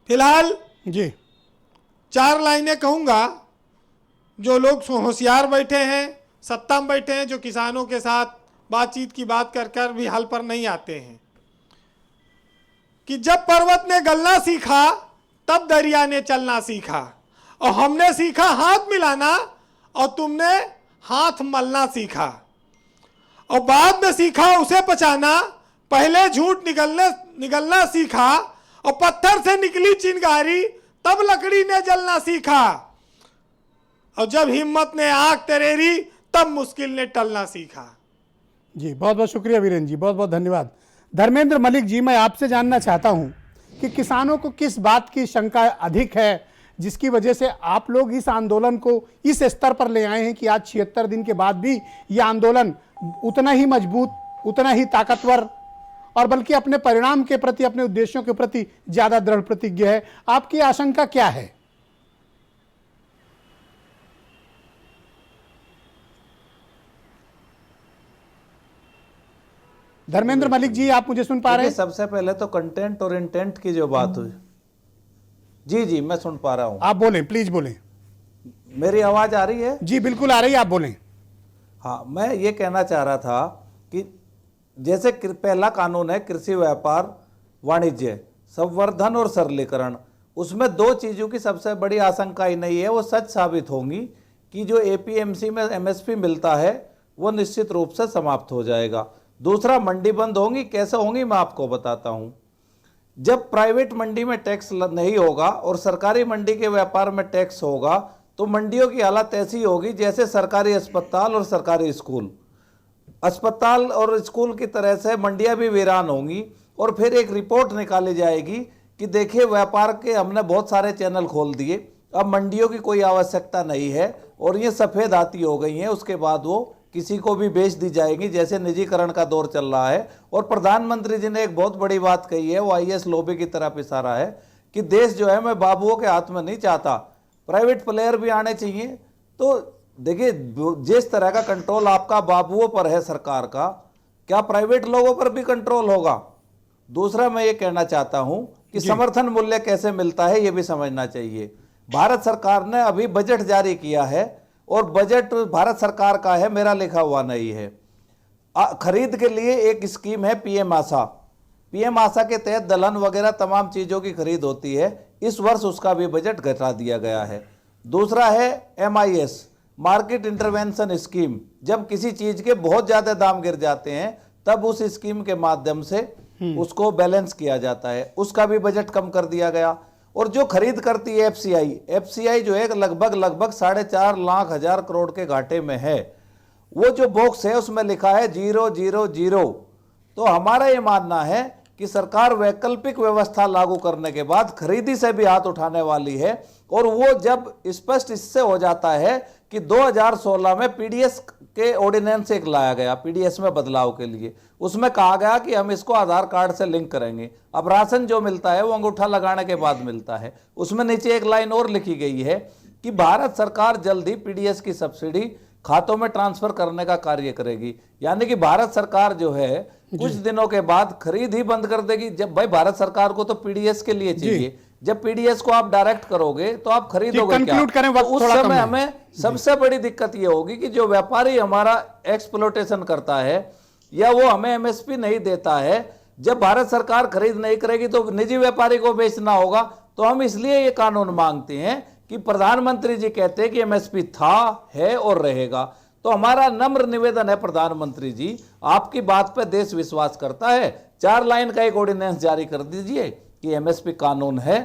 [SPEAKER 13] फिलहाल
[SPEAKER 1] जी
[SPEAKER 13] 4 लाइनें कहूँगा। जो लोग होशियार बैठे हैं, सत्ता में बैठे हैं, जो किसानों के साथ बातचीत की बात कर कर भी हल पर नहीं आते हैं, कि जब पर्वत ने गलना सीखा तब दरिया ने चलना सीखा, और हमने सीखा हाथ मिलाना और तुमने हाथ मलना सीखा, और बाद में सीखा उसे पचाना, पहले झूठ निगलना सीखा, और पत्थर से निकली चिंगारी तब लकड़ी ने जलना सीखा, और जब हिम्मत ने आग तरेरी तब मुश्किल ने टलना सीखा।
[SPEAKER 1] जी बहुत बहुत शुक्रिया वीरेंद्र जी, बहुत बहुत धन्यवाद। धर्मेंद्र मलिक जी, मैं आपसे जानना चाहता हूं कि किसानों को किस बात की शंका अधिक है जिसकी वजह से आप लोग इस आंदोलन को इस स्तर पर ले आए हैं कि आज 76 दिन के बाद भी यह आंदोलन उतना ही मजबूत, उतना ही ताकतवर और बल्कि अपने परिणाम के प्रति, अपने उद्देश्यों के प्रति ज्यादा दृढ़ प्रतिज्ञ है। आपकी आशंका क्या है? धर्मेंद्र मलिक जी, आप मुझे सुन पा रहे हैं?
[SPEAKER 7] सबसे पहले तो कंटेंट और इंटेंट की जो बात हुई, जी जी मैं सुन पा रहा हूं।
[SPEAKER 1] आप बोलें, प्लीज बोलें।
[SPEAKER 7] मेरी आवाज आ रही है?
[SPEAKER 1] जी बिल्कुल आ रही है, आप बोलें।
[SPEAKER 7] हाँ, मैं ये कहना चाह रहा था कि जैसे पहला कानून है कृषि व्यापार वाणिज्य संवर्धन और सरलीकरण, उसमें दो चीज़ों की सबसे बड़ी आशंका ही नहीं है, वो सच साबित होंगी कि जो एपीएमसी में एमएसपी मिलता है वो निश्चित रूप से समाप्त हो जाएगा। दूसरा, मंडी बंद होंगी। कैसे होंगी मैं आपको बताता हूँ। जब प्राइवेट मंडी में टैक्स नहीं होगा और सरकारी मंडी के व्यापार में टैक्स होगा तो मंडियों की हालत ऐसी होगी जैसे सरकारी अस्पताल और सरकारी स्कूल, अस्पताल और स्कूल की तरह से मंडियां भी वीरान होंगी। और फिर एक रिपोर्ट निकाली जाएगी कि देखिए व्यापार के हमने बहुत सारे चैनल खोल दिए, अब मंडियों की कोई आवश्यकता नहीं है और ये सफ़ेद हाथी हो गई हैं। उसके बाद वो किसी को भी बेच दी जाएगी, जैसे निजीकरण का दौर चल रहा है। और प्रधानमंत्री जी ने एक बहुत बड़ी बात कही है, वो आईएएस लॉबी की तरफ इशारा है कि देश जो है मैं बाबुओं के हाथ में नहीं चाहता, प्राइवेट प्लेयर भी आने चाहिए। तो देखिए, जिस तरह का कंट्रोल आपका बाबुओं पर है सरकार का, क्या प्राइवेट लोगों पर भी कंट्रोल होगा? दूसरा, मैं ये कहना चाहता हूं कि समर्थन मूल्य कैसे मिलता है ये भी समझना चाहिए। भारत सरकार ने अभी बजट जारी किया है और बजट भारत सरकार का है, मेरा लिखा हुआ नहीं है। खरीद के लिए एक स्कीम है पीएम आशा। पीएम आशा के तहत दलहन वगैरह तमाम चीज़ों की खरीद होती है। इस वर्ष उसका भी बजट घटा दिया गया है। दूसरा है MIS, मार्केट इंटरवेंशन स्कीम। जब किसी चीज़ के बहुत ज़्यादा दाम गिर जाते हैं तब उस स्कीम के माध्यम से उसको बैलेंस किया जाता है, उसका भी बजट कम कर दिया गया। और जो खरीद करती है FCI जो है लगभग 4.5 लाख हजार करोड़ के घाटे में है। वो जो बॉक्स है उसमें लिखा है 000। तो हमारा ये मानना है कि सरकार वैकल्पिक व्यवस्था लागू करने के बाद खरीदी से भी हाथ उठाने वाली है। और वो जब स्पष्ट इससे हो जाता है कि 2016 में पीडीएस के ऑर्डिनेंस एक लाया गया, पीडीएस में बदलाव के लिए, उसमें कहा गया कि हम इसको आधार कार्ड से लिंक करेंगे। अब राशन जो मिलता है वो अंगूठा लगाने के बाद मिलता है। उसमें नीचे एक लाइन और लिखी गई है कि भारत सरकार जल्द ही पीडीएस की सब्सिडी खातों में ट्रांसफर करने का कार्य करेगी। यानी कि भारत सरकार जो है कुछ दिनों के बाद खरीद ही बंद कर देगी। जब भाई भारत सरकार को तो पीडीएस के लिए चाहिए, जब पीडीएस को आप डायरेक्ट करोगे तो आप खरीदोगे क्या? तो उस समय हमें सबसे बड़ी दिक्कत ये होगी कि जो व्यापारी हमारा एक्सप्लोटेशन करता है या वो हमें एमएसपी नहीं देता है, जब भारत सरकार खरीद नहीं करेगी तो निजी व्यापारी को बेचना होगा। तो हम इसलिए ये कानून मांगते हैं कि प्रधानमंत्री जी कहते हैं कि एमएसपी था, है और रहेगा। तो हमारा नम्र निवेदन है प्रधानमंत्री जी, आपकी बात पे देश विश्वास करता है, 4 लाइन का एक ऑर्डिनेंस जारी कर दीजिए कि एमएसपी कानून है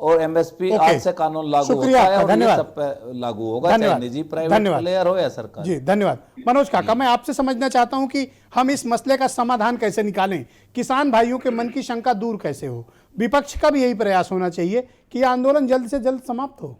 [SPEAKER 7] और एमएसपी आज से कानून लागू होता है और ये सब पे लागू होगा, चाहे निजी प्राइवेट प्लेयर हो या सरकार।
[SPEAKER 1] जी धन्यवाद। मनोज काका, मैं आपसे समझना चाहता हूं कि हम इस मसले का समाधान कैसे निकालें, किसान भाइयों के मन की शंका दूर कैसे हो। विपक्ष का भी यही प्रयास होना चाहिए कि यह आंदोलन जल्द से जल्द समाप्त हो।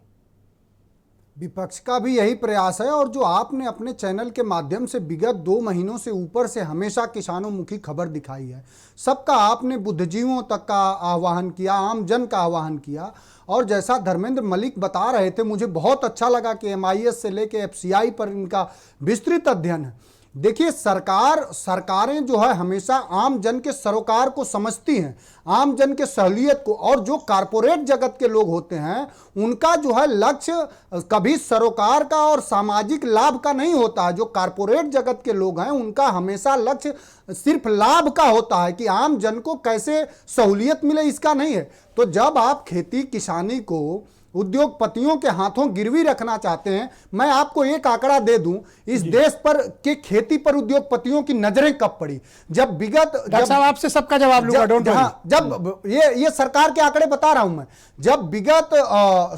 [SPEAKER 8] विपक्ष का भी यही प्रयास है। और जो आपने अपने चैनल के माध्यम से विगत 2 महीनों से ऊपर से हमेशा किसानों-मुखी खबर दिखाई है, सबका आपने बुद्धिजीवियों तक का आह्वान किया, आम जन का आह्वान किया। और जैसा धर्मेंद्र मलिक बता रहे थे, मुझे बहुत अच्छा लगा कि MIS से लेके FCI पर इनका विस्तृत अध्ययन है। देखिए, सरकारें जो है हमेशा आम जन के सरोकार को समझती हैं, आम जन के सहूलियत को। और जो कारपोरेट जगत के लोग होते हैं उनका जो है लक्ष्य कभी सरोकार का और सामाजिक लाभ का नहीं होता है। जो कारपोरेट जगत के लोग हैं उनका हमेशा लक्ष्य सिर्फ लाभ का होता है कि आम जन को कैसे सहूलियत मिले, इसका नहीं है। तो जब आप खेती किसानी को उद्योगपतियों के हाथों गिरवी रखना चाहते हैं। मैं आपको एक आंकड़ा दे दूं, इस देश पर के खेती पर उद्योगपतियों की नजरें कब पड़ी? जब विगत
[SPEAKER 1] डॉक्टर साहब आपसे सबका जवाब लूंगा, डोंट वरी।
[SPEAKER 8] जब ये सरकार के आंकड़े बता रहा हूं मैं, जब विगत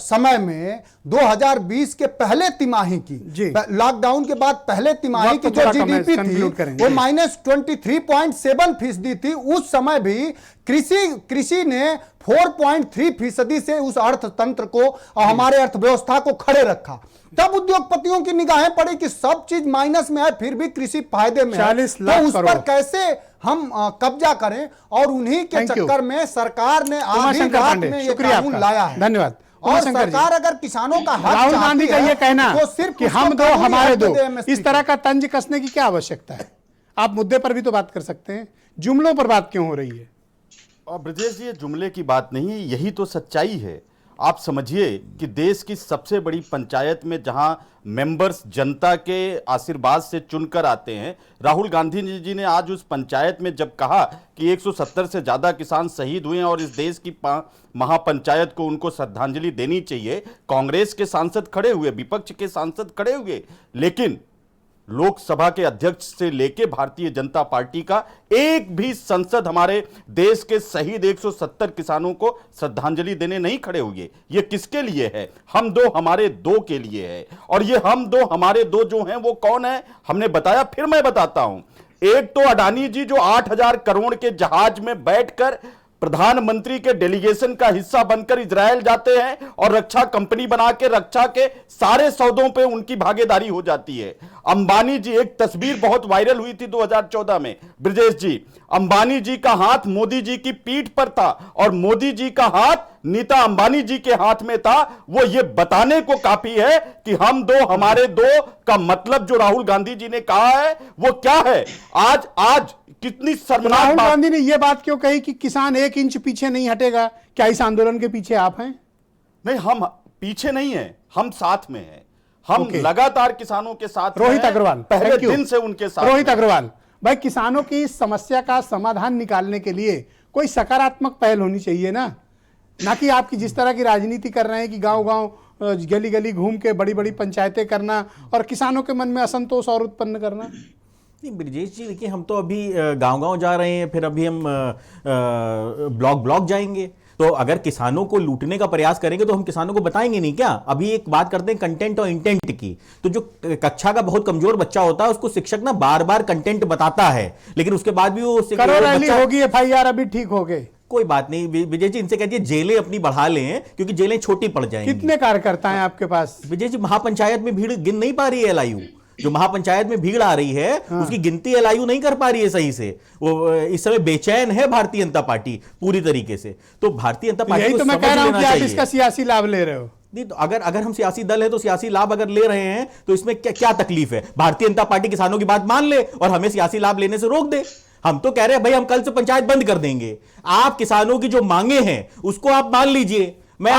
[SPEAKER 8] समय में 2020 के पहले तिमाही की, लॉकडाउन के बाद पहले तिमाही की जो जीडीपी थी वो -23.7% थी। उस समय भी कृषि ने 4.3% से उस अर्थतंत्र को, हमारे अर्थव्यवस्था को खड़े रखा। तब उद्योगपतियों की निगाहें पड़ी कि सब चीज माइनस में है, फिर भी कृषि फायदे में है, तो उस पर कैसे हम कब्जा करें। और उन्हीं के चक्कर में सरकार ने आधी रात में ये कानून लाया है।
[SPEAKER 1] धन्यवाद।
[SPEAKER 8] और सरकार अगर किसानों का हक
[SPEAKER 1] राहुल गांधी का ये कहना
[SPEAKER 8] तो सिर्फ
[SPEAKER 1] कि हम दो हमारे दो, इस तरह का तंज कसने की क्या आवश्यकता है? आप मुद्दे पर भी तो बात कर सकते हैं, जुमलों पर बात क्यों हो रही है?
[SPEAKER 9] और ब्रजेश जी, ये जुमले की बात नहीं है, यही तो सच्चाई है। आप समझिए कि देश की सबसे बड़ी पंचायत में जहां मेंबर्स जनता के आशीर्वाद से चुनकर आते हैं, राहुल गांधी जी ने आज उस पंचायत में जब कहा कि 170 से ज़्यादा किसान शहीद हुए हैं और इस देश की महापंचायत को उनको श्रद्धांजलि देनी चाहिए, कांग्रेस के सांसद खड़े हुए, विपक्ष के सांसद खड़े हुए, लेकिन लोकसभा के अध्यक्ष से लेके भारतीय जनता पार्टी का एक भी सांसद हमारे देश के शहीद 170 किसानों को श्रद्धांजलि देने नहीं खड़े हुए। ये किसके लिए है? हम दो हमारे दो के लिए है। और ये हम दो हमारे दो जो हैं वो कौन है, हमने बताया, फिर मैं बताता हूं। एक तो अडानी जी जो 8,000 करोड़ के जहाज में बैठकर प्रधानमंत्री के डेलीगेशन का हिस्सा बनकर इजरायल जाते हैं और रक्षा कंपनी बना के रक्षा के सारे सौदों पे उनकी भागीदारी हो जाती है। अंबानी जी, एक तस्वीर बहुत वायरल हुई थी 2014 में, ब्रजेश जी, अंबानी जी का हाथ मोदी जी की पीठ पर था और मोदी जी का हाथ नीता अंबानी जी के हाथ में था। वो ये बताने को काफी है कि हम दो हमारे दो का मतलब जो राहुल गांधी जी ने कहा है वो क्या है। आज कितनी शर्मनाक
[SPEAKER 1] राहुल गांधी ने यह बात क्यों कही कि किसान 1 इंच पीछे नहीं हटेगा? क्या इस आंदोलन के पीछे आप हैं?
[SPEAKER 9] नहीं, हम पीछे नहीं हैं, हम साथ में हैं। हम लगातार किसानों के साथ।
[SPEAKER 1] रोहित अग्रवाल,
[SPEAKER 9] पहले दिन से उनके साथ।
[SPEAKER 1] रोहित अग्रवाल भाई, किसानों की इस समस्या का समाधान निकालने के लिए कोई सकारात्मक पहल होनी चाहिए ना कि आपकी जिस तरह की राजनीति कर रहे हैं कि गांव-गांव, गली गली घूम के बड़ी बड़ी पंचायतें करना और किसानों के मन में असंतोष और उत्पन्न करना।
[SPEAKER 10] ब्रजेश जी देखिए, हम तो अभी गांव-गांव जा रहे हैं, फिर अभी हम ब्लॉक जाएंगे। तो अगर किसानों को लूटने का प्रयास करेंगे तो हम किसानों को बताएंगे नहीं क्या? अभी एक बात करते हैं कंटेंट और इंटेंट की। तो जो कक्षा का बहुत कमजोर बच्चा होता है उसको शिक्षक ना बार बार कंटेंट बताता है, लेकिन उसके बाद भी वो
[SPEAKER 1] रैली होगी, FIR अभी ठीक हो गए,
[SPEAKER 10] कोई बात नहीं। विजय जी, इनसे कहिए जेलें अपनी बढ़ा लें, क्योंकि जेलें छोटी पड़ जाएंगी।
[SPEAKER 1] कितने कार्यकर्ता हैं आपके पास?
[SPEAKER 10] विजय जी, महापंचायत में भीड़ गिन नहीं पा रही है LIU। जो महापंचायत में भीड़ आ रही है उसकी गिनती LIU नहीं कर पा रही है सही से। वो इस समय बेचैन है भारतीय जनता पार्टी पूरी तरीके से। तो भारतीय जनता पार्टी
[SPEAKER 1] यही तो मैं कह रहा हूं कि आप इसका सियासी लाभ ले रहे हो।
[SPEAKER 10] नहीं, तो अगर हम सियासी दल है तो सियासी लाभ अगर ले रहे हैं तो इसमें क्या तकलीफ है? भारतीय जनता पार्टी किसानों की बात मान ले और हमें सियासी लाभ लेने से रोक दे। हम तो कह रहे हैं भाई, हम कल से पंचायत बंद कर देंगे। आप किसानों की जो मांगे हैं उसको आप मान लीजिए। मैं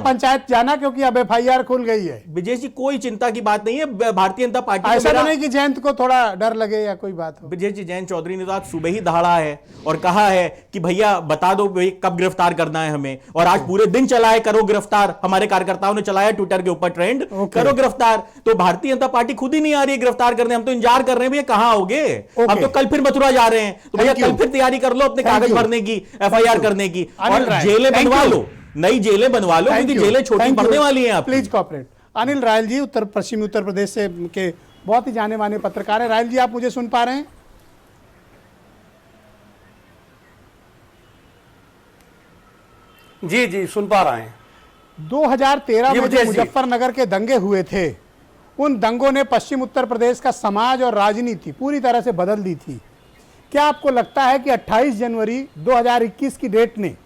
[SPEAKER 1] पंचायत जाना, क्योंकि अब FIR खुल गई है।
[SPEAKER 10] विजय जी, कोई चिंता की बात नहीं है। भारतीय जनता पार्टी
[SPEAKER 1] ऐसा तो नहीं कि जयंत को थोड़ा डर लगे या कोई बात हो।
[SPEAKER 10] विजय जी, जयंत चौधरी ने तो आज सुबह ही दहाड़ा है और कहा है कि भैया बता दो भाई कब गिरफ्तार करना है हमें, और आज पूरे दिन चला है करो गिरफ्तार। हमारे कार्यकर्ताओं ने चलाया ट्विटर के ऊपर ट्रेंड, करो गिरफ्तार। तो भारतीय जनता पार्टी खुद ही नहीं आ रही है गिरफ्तार करने। हम तो इंतजार कर रहे हैं भैया कहां होगे। हम तो कल फिर मथुरा जा रहे हैं, तो भैया कल फिर तैयारी कर लो अपने कागज भरने की, FIR करने की, और जेलें बनवा लो, नई जेलें बनवा लो, क्योंकि जेलें छोटी पड़ने वाली हैं।
[SPEAKER 1] Please cooperate. अनिल रायल जी, पश्चिमी उत्तर प्रदेश से के बहुत ही जाने माने पत्रकार हैं। रायल जी, आप मुझे सुन पा रहे हैं?
[SPEAKER 11] जी जी, सुन पा रहे हैं।
[SPEAKER 1] 2013 में जो मुजफ्फरनगर के दंगे हुए थे, उन दंगों ने पश्चिम उत्तर प्रदेश का समाज और राजनीति पूरी तरह से बदल दी थी। क्या आपको लगता है कि 28 जनवरी 2021 की डेट ने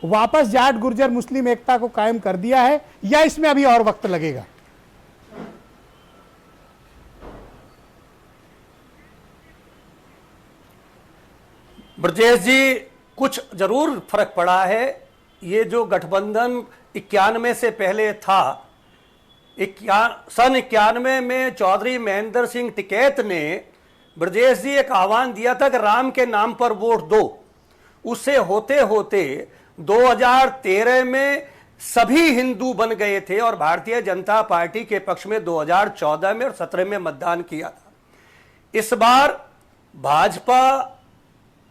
[SPEAKER 1] वापस जाट गुर्जर मुस्लिम एकता को कायम कर दिया है, या इसमें अभी और वक्त लगेगा?
[SPEAKER 11] ब्रजेश जी, कुछ जरूर फर्क पड़ा है। ये जो गठबंधन 91 से पहले था, सन 91 में चौधरी महेंद्र सिंह टिकैत ने ब्रजेश जी एक आह्वान दिया था कि राम के नाम पर वोट दो। उससे होते होते 2013 में सभी हिंदू बन गए थे और भारतीय जनता पार्टी के पक्ष में 2014 में और 17 में मतदान किया था। इस बार भाजपा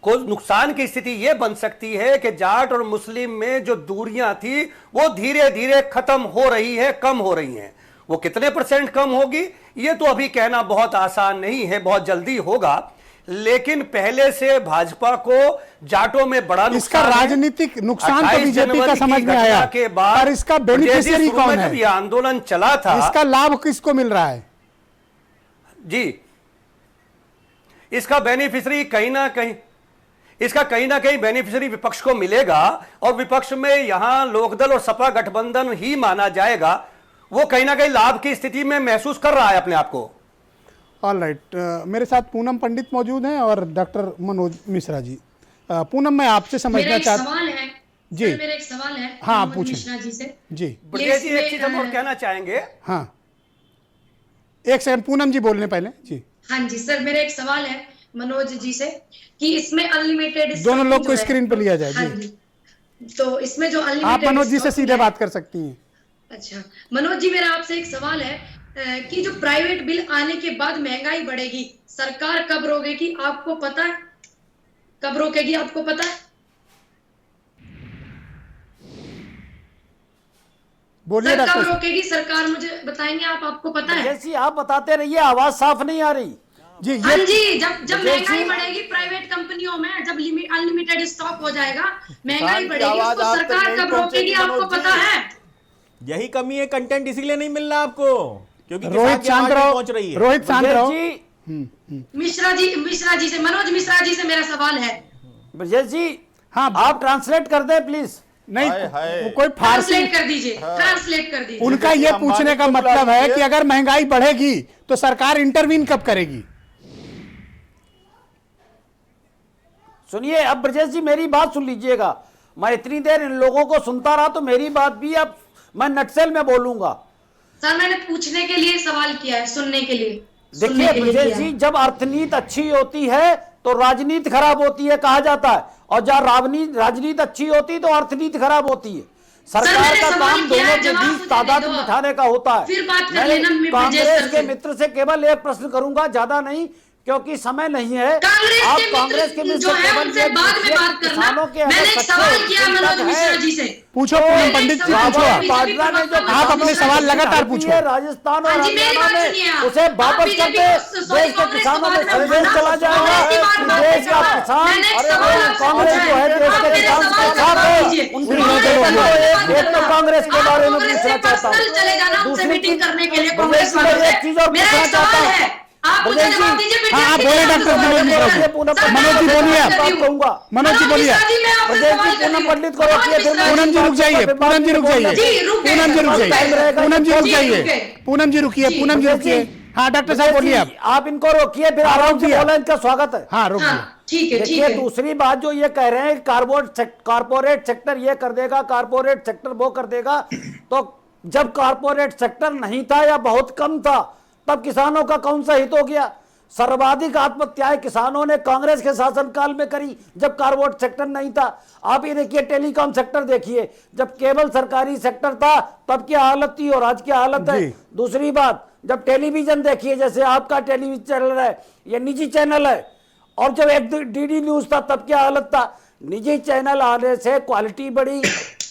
[SPEAKER 11] को नुकसान की स्थिति यह बन सकती है कि जाट और मुस्लिम में जो दूरियां थी वो धीरे धीरे खत्म हो रही है, कम हो रही हैं। वो कितने % कम होगी ये तो अभी कहना बहुत आसान नहीं है, बहुत जल्दी होगा। लेकिन पहले से भाजपा को जाटों में बड़ा
[SPEAKER 1] इसका राजनीतिक नुकसान तो बीजेपी का समझ में आया
[SPEAKER 11] के बाद,
[SPEAKER 1] पर इसका बेनिफिशियरी कौन है?
[SPEAKER 11] जब यह आंदोलन चला था,
[SPEAKER 1] इसका लाभ किसको मिल रहा है?
[SPEAKER 11] जी, इसका बेनिफिशियरी कहीं ना कहीं बेनिफिशियरी विपक्ष को मिलेगा और विपक्ष में यहां लोकदल और सपा गठबंधन ही माना जाएगा। वो कहीं ना कहीं लाभ की स्थिति में महसूस कर रहा है अपने आप को।
[SPEAKER 1] ऑल राइट, मेरे साथ पूनम पंडित मौजूद हैं और डॉक्टर मनोज मिश्रा जी। पूनम, मैं आपसे समझना चाहता हूं।
[SPEAKER 12] सवाल है
[SPEAKER 1] जी,
[SPEAKER 12] मेरा एक सवाल है।
[SPEAKER 1] हाँ, आप पूछें।
[SPEAKER 12] मिश्रा जी से
[SPEAKER 1] जी,
[SPEAKER 11] एक चीज हम और कहना चाहेंगे।
[SPEAKER 1] हाँ, एक सेकंड, पूनम जी बोलने पहले जी।
[SPEAKER 12] हाँ जी सर, मेरा एक सवाल है मनोज जी से कि इसमें अनलिमिटेड
[SPEAKER 1] दोनों लोग को स्क्रीन पे लिया जाए।
[SPEAKER 12] हाँ जी, तो इसमें जो अनलिमिटेड,
[SPEAKER 1] आप मनोज जी से सीधे बात कर सकती हैं।
[SPEAKER 12] अच्छा मनोज जी, मेरा आपसे एक सवाल है कि जो प्राइवेट बिल आने के बाद महंगाई बढ़ेगी, सरकार कब रोकेगी आपको पता है? कब रोकेगी आपको पता है?
[SPEAKER 1] बोलिए
[SPEAKER 12] कब
[SPEAKER 1] डॉक्टर।
[SPEAKER 12] रोकेगी सरकार, मुझे बताएंगे आप? आपको पता है?
[SPEAKER 6] जैसी आप बताते रहिए, आवाज साफ नहीं आ रही
[SPEAKER 1] जी।
[SPEAKER 12] हाँ जी, जब महंगाई बढ़ेगी प्राइवेट कंपनियों में, जब अनलिमिटेड स्टॉक हो जाएगा, महंगाई बढ़ेगी, उसको सरकार कब रोकेगी आपको पता है?
[SPEAKER 10] यही कमी है, कंटेंट इसीलिए नहीं मिल रहा आपको, क्योंकि
[SPEAKER 1] रोहित शांत रहो, रोहित शांत रहो।
[SPEAKER 12] मिश्रा जी से, मनोज मिश्रा जी से मेरा सवाल है।
[SPEAKER 6] ब्रजेश जी,
[SPEAKER 1] हाँ,
[SPEAKER 6] आप ट्रांसलेट कर दें प्लीज।
[SPEAKER 1] नहीं, कोई फारसी
[SPEAKER 12] ट्रांसलेट कर दीजिए, ट्रांसलेट कर दीजिए।
[SPEAKER 1] उनका ये पूछने का मतलब है कि अगर महंगाई बढ़ेगी तो सरकार इंटरवीन कब करेगी?
[SPEAKER 6] सुनिए, अब ब्रजेश जी मेरी बात सुन लीजिएगा। मैं इतनी देर इन लोगों को सुनता रहा तो मेरी बात भी अब मैं नटसेल में बोलूंगा।
[SPEAKER 12] सर, मैंने पूछने के लिए सवाल किया है, सुनने के लिए।
[SPEAKER 6] देखिए ब्रजेश जी, जब अर्थनीति अच्छी होती है तो राजनीति खराब होती है कहा जाता है, और जब राजनीति अच्छी होती है तो अर्थनीति खराब होती है। सरकार का काम दोनों के बीच तादाद बिठाने का होता है।
[SPEAKER 12] फिर बात कर लेना
[SPEAKER 6] कांग्रेस के मित्र से केवल एक प्रश्न करूंगा, ज्यादा नहीं, क्योंकि समय नहीं है। आप कांग्रेस के मित्र
[SPEAKER 12] जो है उनसे बाद में बात करना। मैंने एक सवाल किया मनोज मिश्रा जी से।
[SPEAKER 1] पूछो पंडित जी, पूछो आप अपने सवाल लगातार पूछो।
[SPEAKER 6] राजस्थान और हरियाणा में उसे वापस करके देश के किसानों में संदेश चला जाएगा। देश का किसान, कांग्रेस जो है देश के किसान के साथ है, उनकी एक तो कांग्रेस के बारे में पूछना चाहता हूँ। दूसरी चीज एक चीज और पूछना चाहता हूँ।
[SPEAKER 12] आप मुझे जवाब दीजिए।
[SPEAKER 1] हाँ, आप बोले डॉक्टर मनोज जी बोलिए, मनोज जी बोलिए।
[SPEAKER 6] पूनम पंडित को रोकिए,
[SPEAKER 1] पूनम जी रुक जाइए, पूनम जी रुक जाइए, पूनम जी रुक जाइए, पूनम जी रुक जाइए, पूनम जी रुकिए, पूनम जी रुकिए। हाँ डॉक्टर साहब बोलिए।
[SPEAKER 6] आप इनको रोकिए, फिर आराम से बोलें, इनका स्वागत है।
[SPEAKER 1] हाँ रोकिए।
[SPEAKER 12] ठीक है, ठीक
[SPEAKER 6] देखिए,
[SPEAKER 12] है।
[SPEAKER 6] दूसरी बात जो ये कह रहे हैं कारपोरेट सेक्टर ये कर देगा, कारपोरेट सेक्टर वो कर देगा, तो जब कारपोरेट सेक्टर नहीं था या बहुत कम था तब किसानों का कौन सा हित हो गया? सर्वाधिक आत्महत्याएं किसानों ने कांग्रेस के शासनकाल में करी जब कारपोरेट सेक्टर नहीं था। आप ये देखिए, टेलीकॉम सेक्टर देखिए, जब केवल सरकारी सेक्टर था तब क्या हालत थी और आज क्या हालत है। दूसरी बात, जब टेलीविजन देखिए, जैसे आपका टेलीविजन चैनल है, ये निजी चैनल है, और जब एक डीडी न्यूज था तब क्या हालत था। निजी चैनल आने से क्वालिटी बढ़ी,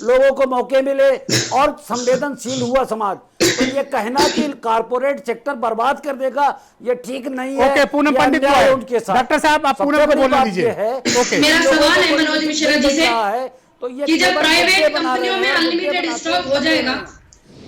[SPEAKER 6] लोगों को मौके मिले और संवेदनशील हुआ समाज। तो ये कहना कि कारपोरेट सेक्टर बर्बाद कर देगा, ये ठीक नहीं है।
[SPEAKER 1] ओके, पूनम पंडित को उनके साथ। डॉक्टर साहब, आप पूनम को बोलने दीजिए।
[SPEAKER 12] ओके, मेरा सवाल है मनोज मिश्रा जी से कि जब प्राइवेट कंपनियों में अनलिमिटेड स्टॉक हो जाएगा,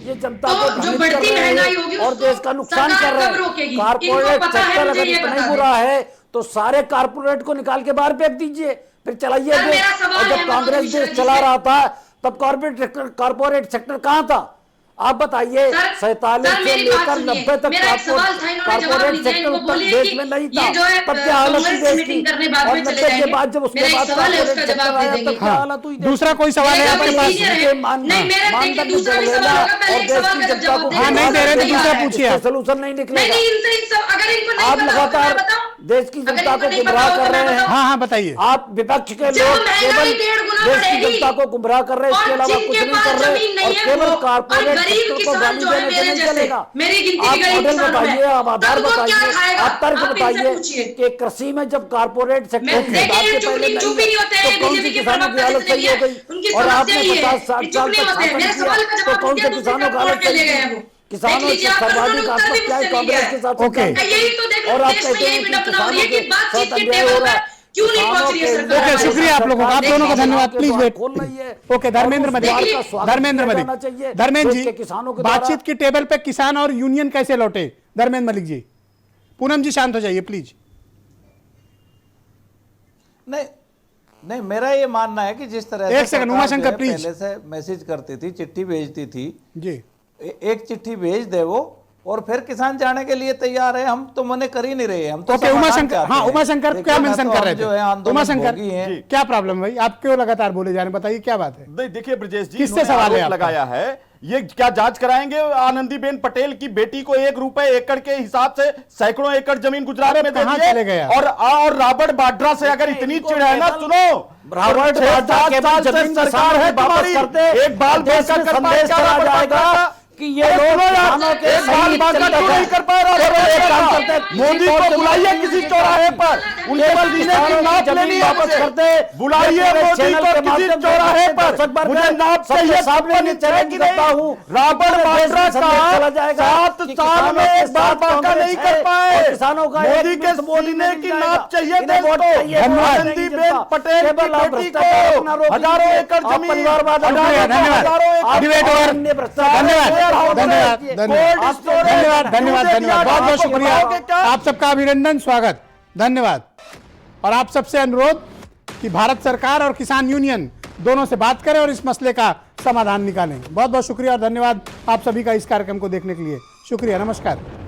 [SPEAKER 6] ये जनता
[SPEAKER 12] तो जो बढ़ती महंगाई होगी
[SPEAKER 6] और देश का नुकसान कर रहा है। कारपोरेट सेक्टर अगर इतना ही बुरा है तो सारे कारपोरेट को निकाल के बाहर फेंक दीजिए, फिर चलाइए। और जब कांग्रेस देश चला रहा था तब कारपोरेट सेक्टर कहां था? आप बताइए। 47 से लेकर 90 तक कारपोरेट सेक्टर उत्तर देश में नहीं था, तब क्या हालत हुई देश की? और 90 के बाद जब उसके बाद कारपोरेट सेक्टर आया तब क्या हालत हुई?
[SPEAKER 1] दूसरा कोई सवाल है आपके पास?
[SPEAKER 6] मानदंड बदलेगा और देश की जनता को
[SPEAKER 1] नहीं दे रहे तो दूसरा पूछिए।
[SPEAKER 6] सोल्यूशन नहीं निकलेगा।
[SPEAKER 12] अगर इनको नहीं
[SPEAKER 6] आप लगातार देश की
[SPEAKER 12] अगर
[SPEAKER 6] जनता
[SPEAKER 12] इनको
[SPEAKER 6] को
[SPEAKER 12] नहीं
[SPEAKER 6] गुमराह
[SPEAKER 12] पता हो
[SPEAKER 6] कर
[SPEAKER 12] तो मैं
[SPEAKER 6] रहे हैं।
[SPEAKER 12] बताऊं।
[SPEAKER 1] हाँ हाँ बताइए।
[SPEAKER 6] आप विपक्ष के
[SPEAKER 12] जब
[SPEAKER 6] लोग
[SPEAKER 12] महंगाई
[SPEAKER 6] केवल
[SPEAKER 12] 1.5 गुना
[SPEAKER 6] देश की
[SPEAKER 12] बढ़ेगी
[SPEAKER 6] जनता को गुमराह कर रहे हैं, इसके
[SPEAKER 12] और
[SPEAKER 6] अलावा कुछ
[SPEAKER 12] जिनके
[SPEAKER 6] नहीं
[SPEAKER 12] पास
[SPEAKER 6] कर रहे
[SPEAKER 12] जमीन
[SPEAKER 6] और
[SPEAKER 12] नहीं है
[SPEAKER 6] केवल
[SPEAKER 12] वो
[SPEAKER 6] कारपोरेट
[SPEAKER 12] और गरीब
[SPEAKER 6] सेक्टर को
[SPEAKER 12] किसान
[SPEAKER 6] गाली
[SPEAKER 12] जो है
[SPEAKER 6] देने से
[SPEAKER 12] मेरे
[SPEAKER 6] नहीं
[SPEAKER 12] जैसे
[SPEAKER 6] चलेगा।
[SPEAKER 12] मेरी गिनती
[SPEAKER 6] आप
[SPEAKER 12] के गरीब
[SPEAKER 6] मॉडल
[SPEAKER 12] किसानों
[SPEAKER 6] बताइए,
[SPEAKER 12] में
[SPEAKER 6] आप आधार
[SPEAKER 12] तब वो क्या
[SPEAKER 6] बताइए,
[SPEAKER 12] खाएगा?
[SPEAKER 6] आप तर्क
[SPEAKER 12] आप इनसे
[SPEAKER 6] बताइए
[SPEAKER 12] पूछिए।
[SPEAKER 6] कि कृषि में जब कारपोरेट सेक्टर
[SPEAKER 12] मैं
[SPEAKER 6] की
[SPEAKER 12] देखिए,
[SPEAKER 6] बात
[SPEAKER 12] ये
[SPEAKER 6] से
[SPEAKER 12] चुप
[SPEAKER 6] पहले
[SPEAKER 12] नहीं
[SPEAKER 6] नहीं
[SPEAKER 12] होते
[SPEAKER 6] है
[SPEAKER 12] हैं,
[SPEAKER 6] तो कौन सी
[SPEAKER 12] बीजेपी के
[SPEAKER 6] किसानों की
[SPEAKER 12] प्रवक्ता
[SPEAKER 6] हालत
[SPEAKER 12] जितने
[SPEAKER 6] सही
[SPEAKER 12] भी
[SPEAKER 6] हो
[SPEAKER 12] हैं,
[SPEAKER 6] गई?
[SPEAKER 12] उनकी
[SPEAKER 6] और
[SPEAKER 12] समस्या
[SPEAKER 6] आपने
[SPEAKER 12] ही है
[SPEAKER 6] 50-60
[SPEAKER 12] कि चुप
[SPEAKER 6] साल
[SPEAKER 12] नहीं
[SPEAKER 6] तक
[SPEAKER 12] होते हैं।
[SPEAKER 6] शासन
[SPEAKER 12] मेरे
[SPEAKER 6] किया
[SPEAKER 12] सवाल का
[SPEAKER 6] तो
[SPEAKER 12] जवाब
[SPEAKER 6] कौन
[SPEAKER 12] दिया
[SPEAKER 6] से
[SPEAKER 12] तो
[SPEAKER 6] किसानों का
[SPEAKER 12] तोड़
[SPEAKER 6] हालत
[SPEAKER 12] के ले
[SPEAKER 6] सही
[SPEAKER 12] गए
[SPEAKER 6] थी?
[SPEAKER 12] हैं वो।
[SPEAKER 6] किसानों
[SPEAKER 12] देख लीजिए,
[SPEAKER 6] से
[SPEAKER 12] आप उन्होंने
[SPEAKER 6] सर्वाधिक
[SPEAKER 12] उत्तर भी
[SPEAKER 6] आत्महत्याएं
[SPEAKER 12] मुझसे नहीं
[SPEAKER 6] कांग्रेस
[SPEAKER 12] लिया
[SPEAKER 6] के
[SPEAKER 12] है।
[SPEAKER 6] साथ
[SPEAKER 1] ओके।
[SPEAKER 12] यही तो देख
[SPEAKER 6] और
[SPEAKER 12] लो,
[SPEAKER 6] आप
[SPEAKER 12] देश में
[SPEAKER 6] कहते
[SPEAKER 12] यही
[SPEAKER 6] हैं कि
[SPEAKER 12] बिटन बना रही है कि
[SPEAKER 6] किसानों
[SPEAKER 12] बातचीत
[SPEAKER 6] के
[SPEAKER 12] के
[SPEAKER 6] अन्याय
[SPEAKER 12] टेबल
[SPEAKER 6] हो रहा
[SPEAKER 12] पर
[SPEAKER 6] है।
[SPEAKER 12] क्यों नहीं पहुंच रही है
[SPEAKER 6] किसानों के
[SPEAKER 12] सरकार?
[SPEAKER 1] ओके, शुक्रिया आप लोगों का, आप दोनों का धन्यवाद। Please wait.
[SPEAKER 6] खोल रही है।
[SPEAKER 1] ओके, धर्मेंद्र
[SPEAKER 6] और उस द्वार का
[SPEAKER 1] मलिक,
[SPEAKER 6] स्वागत
[SPEAKER 1] धर्मेंद्र
[SPEAKER 6] किया
[SPEAKER 1] मलिक,
[SPEAKER 6] जाना चाहिए।
[SPEAKER 1] धर्मेंद्र
[SPEAKER 6] देश
[SPEAKER 1] जी,
[SPEAKER 6] के किसानों के द्वारा।
[SPEAKER 1] बातचीत की टेबल पे किसान और यूनियन कैसे लौटे? धर्मेंद्र मलिक जी। पूनम जी शांत हो जाइए प्लीज।
[SPEAKER 7] नहीं नहीं, मेरा ये मानना है कि जिस तरह से
[SPEAKER 1] एक सेकंड,
[SPEAKER 7] सरकार
[SPEAKER 1] उमाशंकर,
[SPEAKER 7] जो है
[SPEAKER 1] प्लीज।
[SPEAKER 7] पहले से मैसेज करती थी, चिट्ठी भेजती थी,
[SPEAKER 1] जी
[SPEAKER 7] एक चिट्ठी भेज दे वो और फिर किसान जाने के लिए तैयार है। हम तो मने कर ही नहीं रहे हैं, हम तो
[SPEAKER 1] ओके,
[SPEAKER 7] समाधान
[SPEAKER 1] उमाशंकर,
[SPEAKER 7] चाहते
[SPEAKER 1] हाँ
[SPEAKER 7] हैं।
[SPEAKER 1] उमाशंकर
[SPEAKER 7] देखिए
[SPEAKER 1] क्या
[SPEAKER 7] ना,
[SPEAKER 1] मेंशन
[SPEAKER 7] तो
[SPEAKER 1] कर
[SPEAKER 7] हम
[SPEAKER 1] रहे
[SPEAKER 7] जो है
[SPEAKER 1] थे?
[SPEAKER 7] आंदोलन
[SPEAKER 1] उमाशंकर
[SPEAKER 7] भोगी हैं।
[SPEAKER 1] क्या प्रॉब्लम भाई, आप क्यों लगातार बोले जा रहे हैं? बताइए क्या बात है?
[SPEAKER 9] देखिए ब्रजेश जी,
[SPEAKER 1] किससे
[SPEAKER 9] इन्होंने
[SPEAKER 1] सवाल है
[SPEAKER 9] आरोप
[SPEAKER 1] आपका?
[SPEAKER 9] लगाया है, ये क्या जांच कराएंगे आनंदीबेन पटेल की बेटी को 1 रुपए एकड़ के हिसाब से सैकड़ों एकड़ जमीन गुजरात में दे
[SPEAKER 1] कहाँ
[SPEAKER 9] दिए?
[SPEAKER 1] चले गए आप?
[SPEAKER 9] और रॉबर्ट वाड्रा से अगर इतनी चिढ़ है ना, सुनो,
[SPEAKER 6] रॉबर्ट वाड्रा के
[SPEAKER 9] साल से
[SPEAKER 6] जमीन
[SPEAKER 9] सरकार है
[SPEAKER 6] वापस
[SPEAKER 9] तुम्हारी,
[SPEAKER 6] करते,
[SPEAKER 9] एक बाल
[SPEAKER 6] देश
[SPEAKER 9] बांका
[SPEAKER 6] में
[SPEAKER 9] कर पाए
[SPEAKER 6] संदेश
[SPEAKER 9] क्या
[SPEAKER 6] करा
[SPEAKER 9] रॉबर्ट
[SPEAKER 6] जाएगा
[SPEAKER 9] वाड्रा?
[SPEAKER 6] कि ये लोग किसानों के
[SPEAKER 9] एक बाल
[SPEAKER 6] सही
[SPEAKER 9] बांका
[SPEAKER 6] चिंतक
[SPEAKER 9] क्यों नहीं
[SPEAKER 6] हैं।
[SPEAKER 9] कर पा रहा?
[SPEAKER 6] एक काम करते हैं,
[SPEAKER 9] मोदी को बुलाइए किसी चौराहे पर, उनके पास
[SPEAKER 6] किसानों की
[SPEAKER 9] नाप
[SPEAKER 6] जमीन
[SPEAKER 9] लेनी है
[SPEAKER 6] वापस
[SPEAKER 9] मुझे।
[SPEAKER 6] करते,
[SPEAKER 9] बुलाइए
[SPEAKER 6] ये पूरे
[SPEAKER 9] मोदी
[SPEAKER 6] चैनल
[SPEAKER 9] को
[SPEAKER 6] के
[SPEAKER 9] किसी
[SPEAKER 6] माध्यम से
[SPEAKER 9] चौराहे
[SPEAKER 6] मैं
[SPEAKER 9] पर,
[SPEAKER 6] दर्शक वर्ग
[SPEAKER 9] मुझे
[SPEAKER 6] है,
[SPEAKER 9] नाप
[SPEAKER 6] सबके
[SPEAKER 9] चाहिए,
[SPEAKER 6] सामने
[SPEAKER 9] कंपनी
[SPEAKER 6] ये चैलेंज
[SPEAKER 9] कि
[SPEAKER 6] करता
[SPEAKER 9] नहीं?
[SPEAKER 6] हूं।
[SPEAKER 9] रॉबर्ट
[SPEAKER 6] पूरे देश में
[SPEAKER 9] वाड्रा
[SPEAKER 6] संदेश चला
[SPEAKER 9] का
[SPEAKER 6] जाएगा
[SPEAKER 9] 7
[SPEAKER 6] कि
[SPEAKER 9] साल
[SPEAKER 6] किसानों
[SPEAKER 9] में
[SPEAKER 6] के
[SPEAKER 9] एक बार
[SPEAKER 6] साथ
[SPEAKER 9] बांका
[SPEAKER 6] कांग्रेस
[SPEAKER 9] नहीं
[SPEAKER 6] है
[SPEAKER 9] कर पाए।
[SPEAKER 6] और किसानों का
[SPEAKER 9] मोदी
[SPEAKER 6] एक
[SPEAKER 9] के
[SPEAKER 6] मिनट वोट
[SPEAKER 9] सीने
[SPEAKER 6] नहीं
[SPEAKER 9] की
[SPEAKER 6] जाएगा।
[SPEAKER 9] नाप चाहिए
[SPEAKER 6] इन्हें
[SPEAKER 9] देश
[SPEAKER 6] वोट
[SPEAKER 9] को।
[SPEAKER 6] चाहिए,
[SPEAKER 1] धन्यवाद।
[SPEAKER 9] आनंदीबेन पटेल की
[SPEAKER 6] केवल आप
[SPEAKER 9] बेटी को
[SPEAKER 6] भ्रष्टाचार अपना रोक
[SPEAKER 9] हजारों
[SPEAKER 6] लीजिए।
[SPEAKER 9] एकड़
[SPEAKER 6] आप
[SPEAKER 9] जमीन,
[SPEAKER 6] परिवारवाद
[SPEAKER 1] शुक्रिया, धन्यवाद। Debate over. धन्यवाद, धन्यवाद, धन्यवाद, धन्यवाद, धन्यवाद, बहुत बहुत शुक्रिया आप सबका, अभिनंदन, स्वागत, धन्यवाद। और आप सबसे अनुरोध कि भारत सरकार और किसान यूनियन दोनों से बात करें और इस मसले का समाधान निकालें। बहुत बहुत शुक्रिया और धन्यवाद आप सभी का इस कार्यक्रम को देखने के लिए। शुक्रिया, नमस्कार।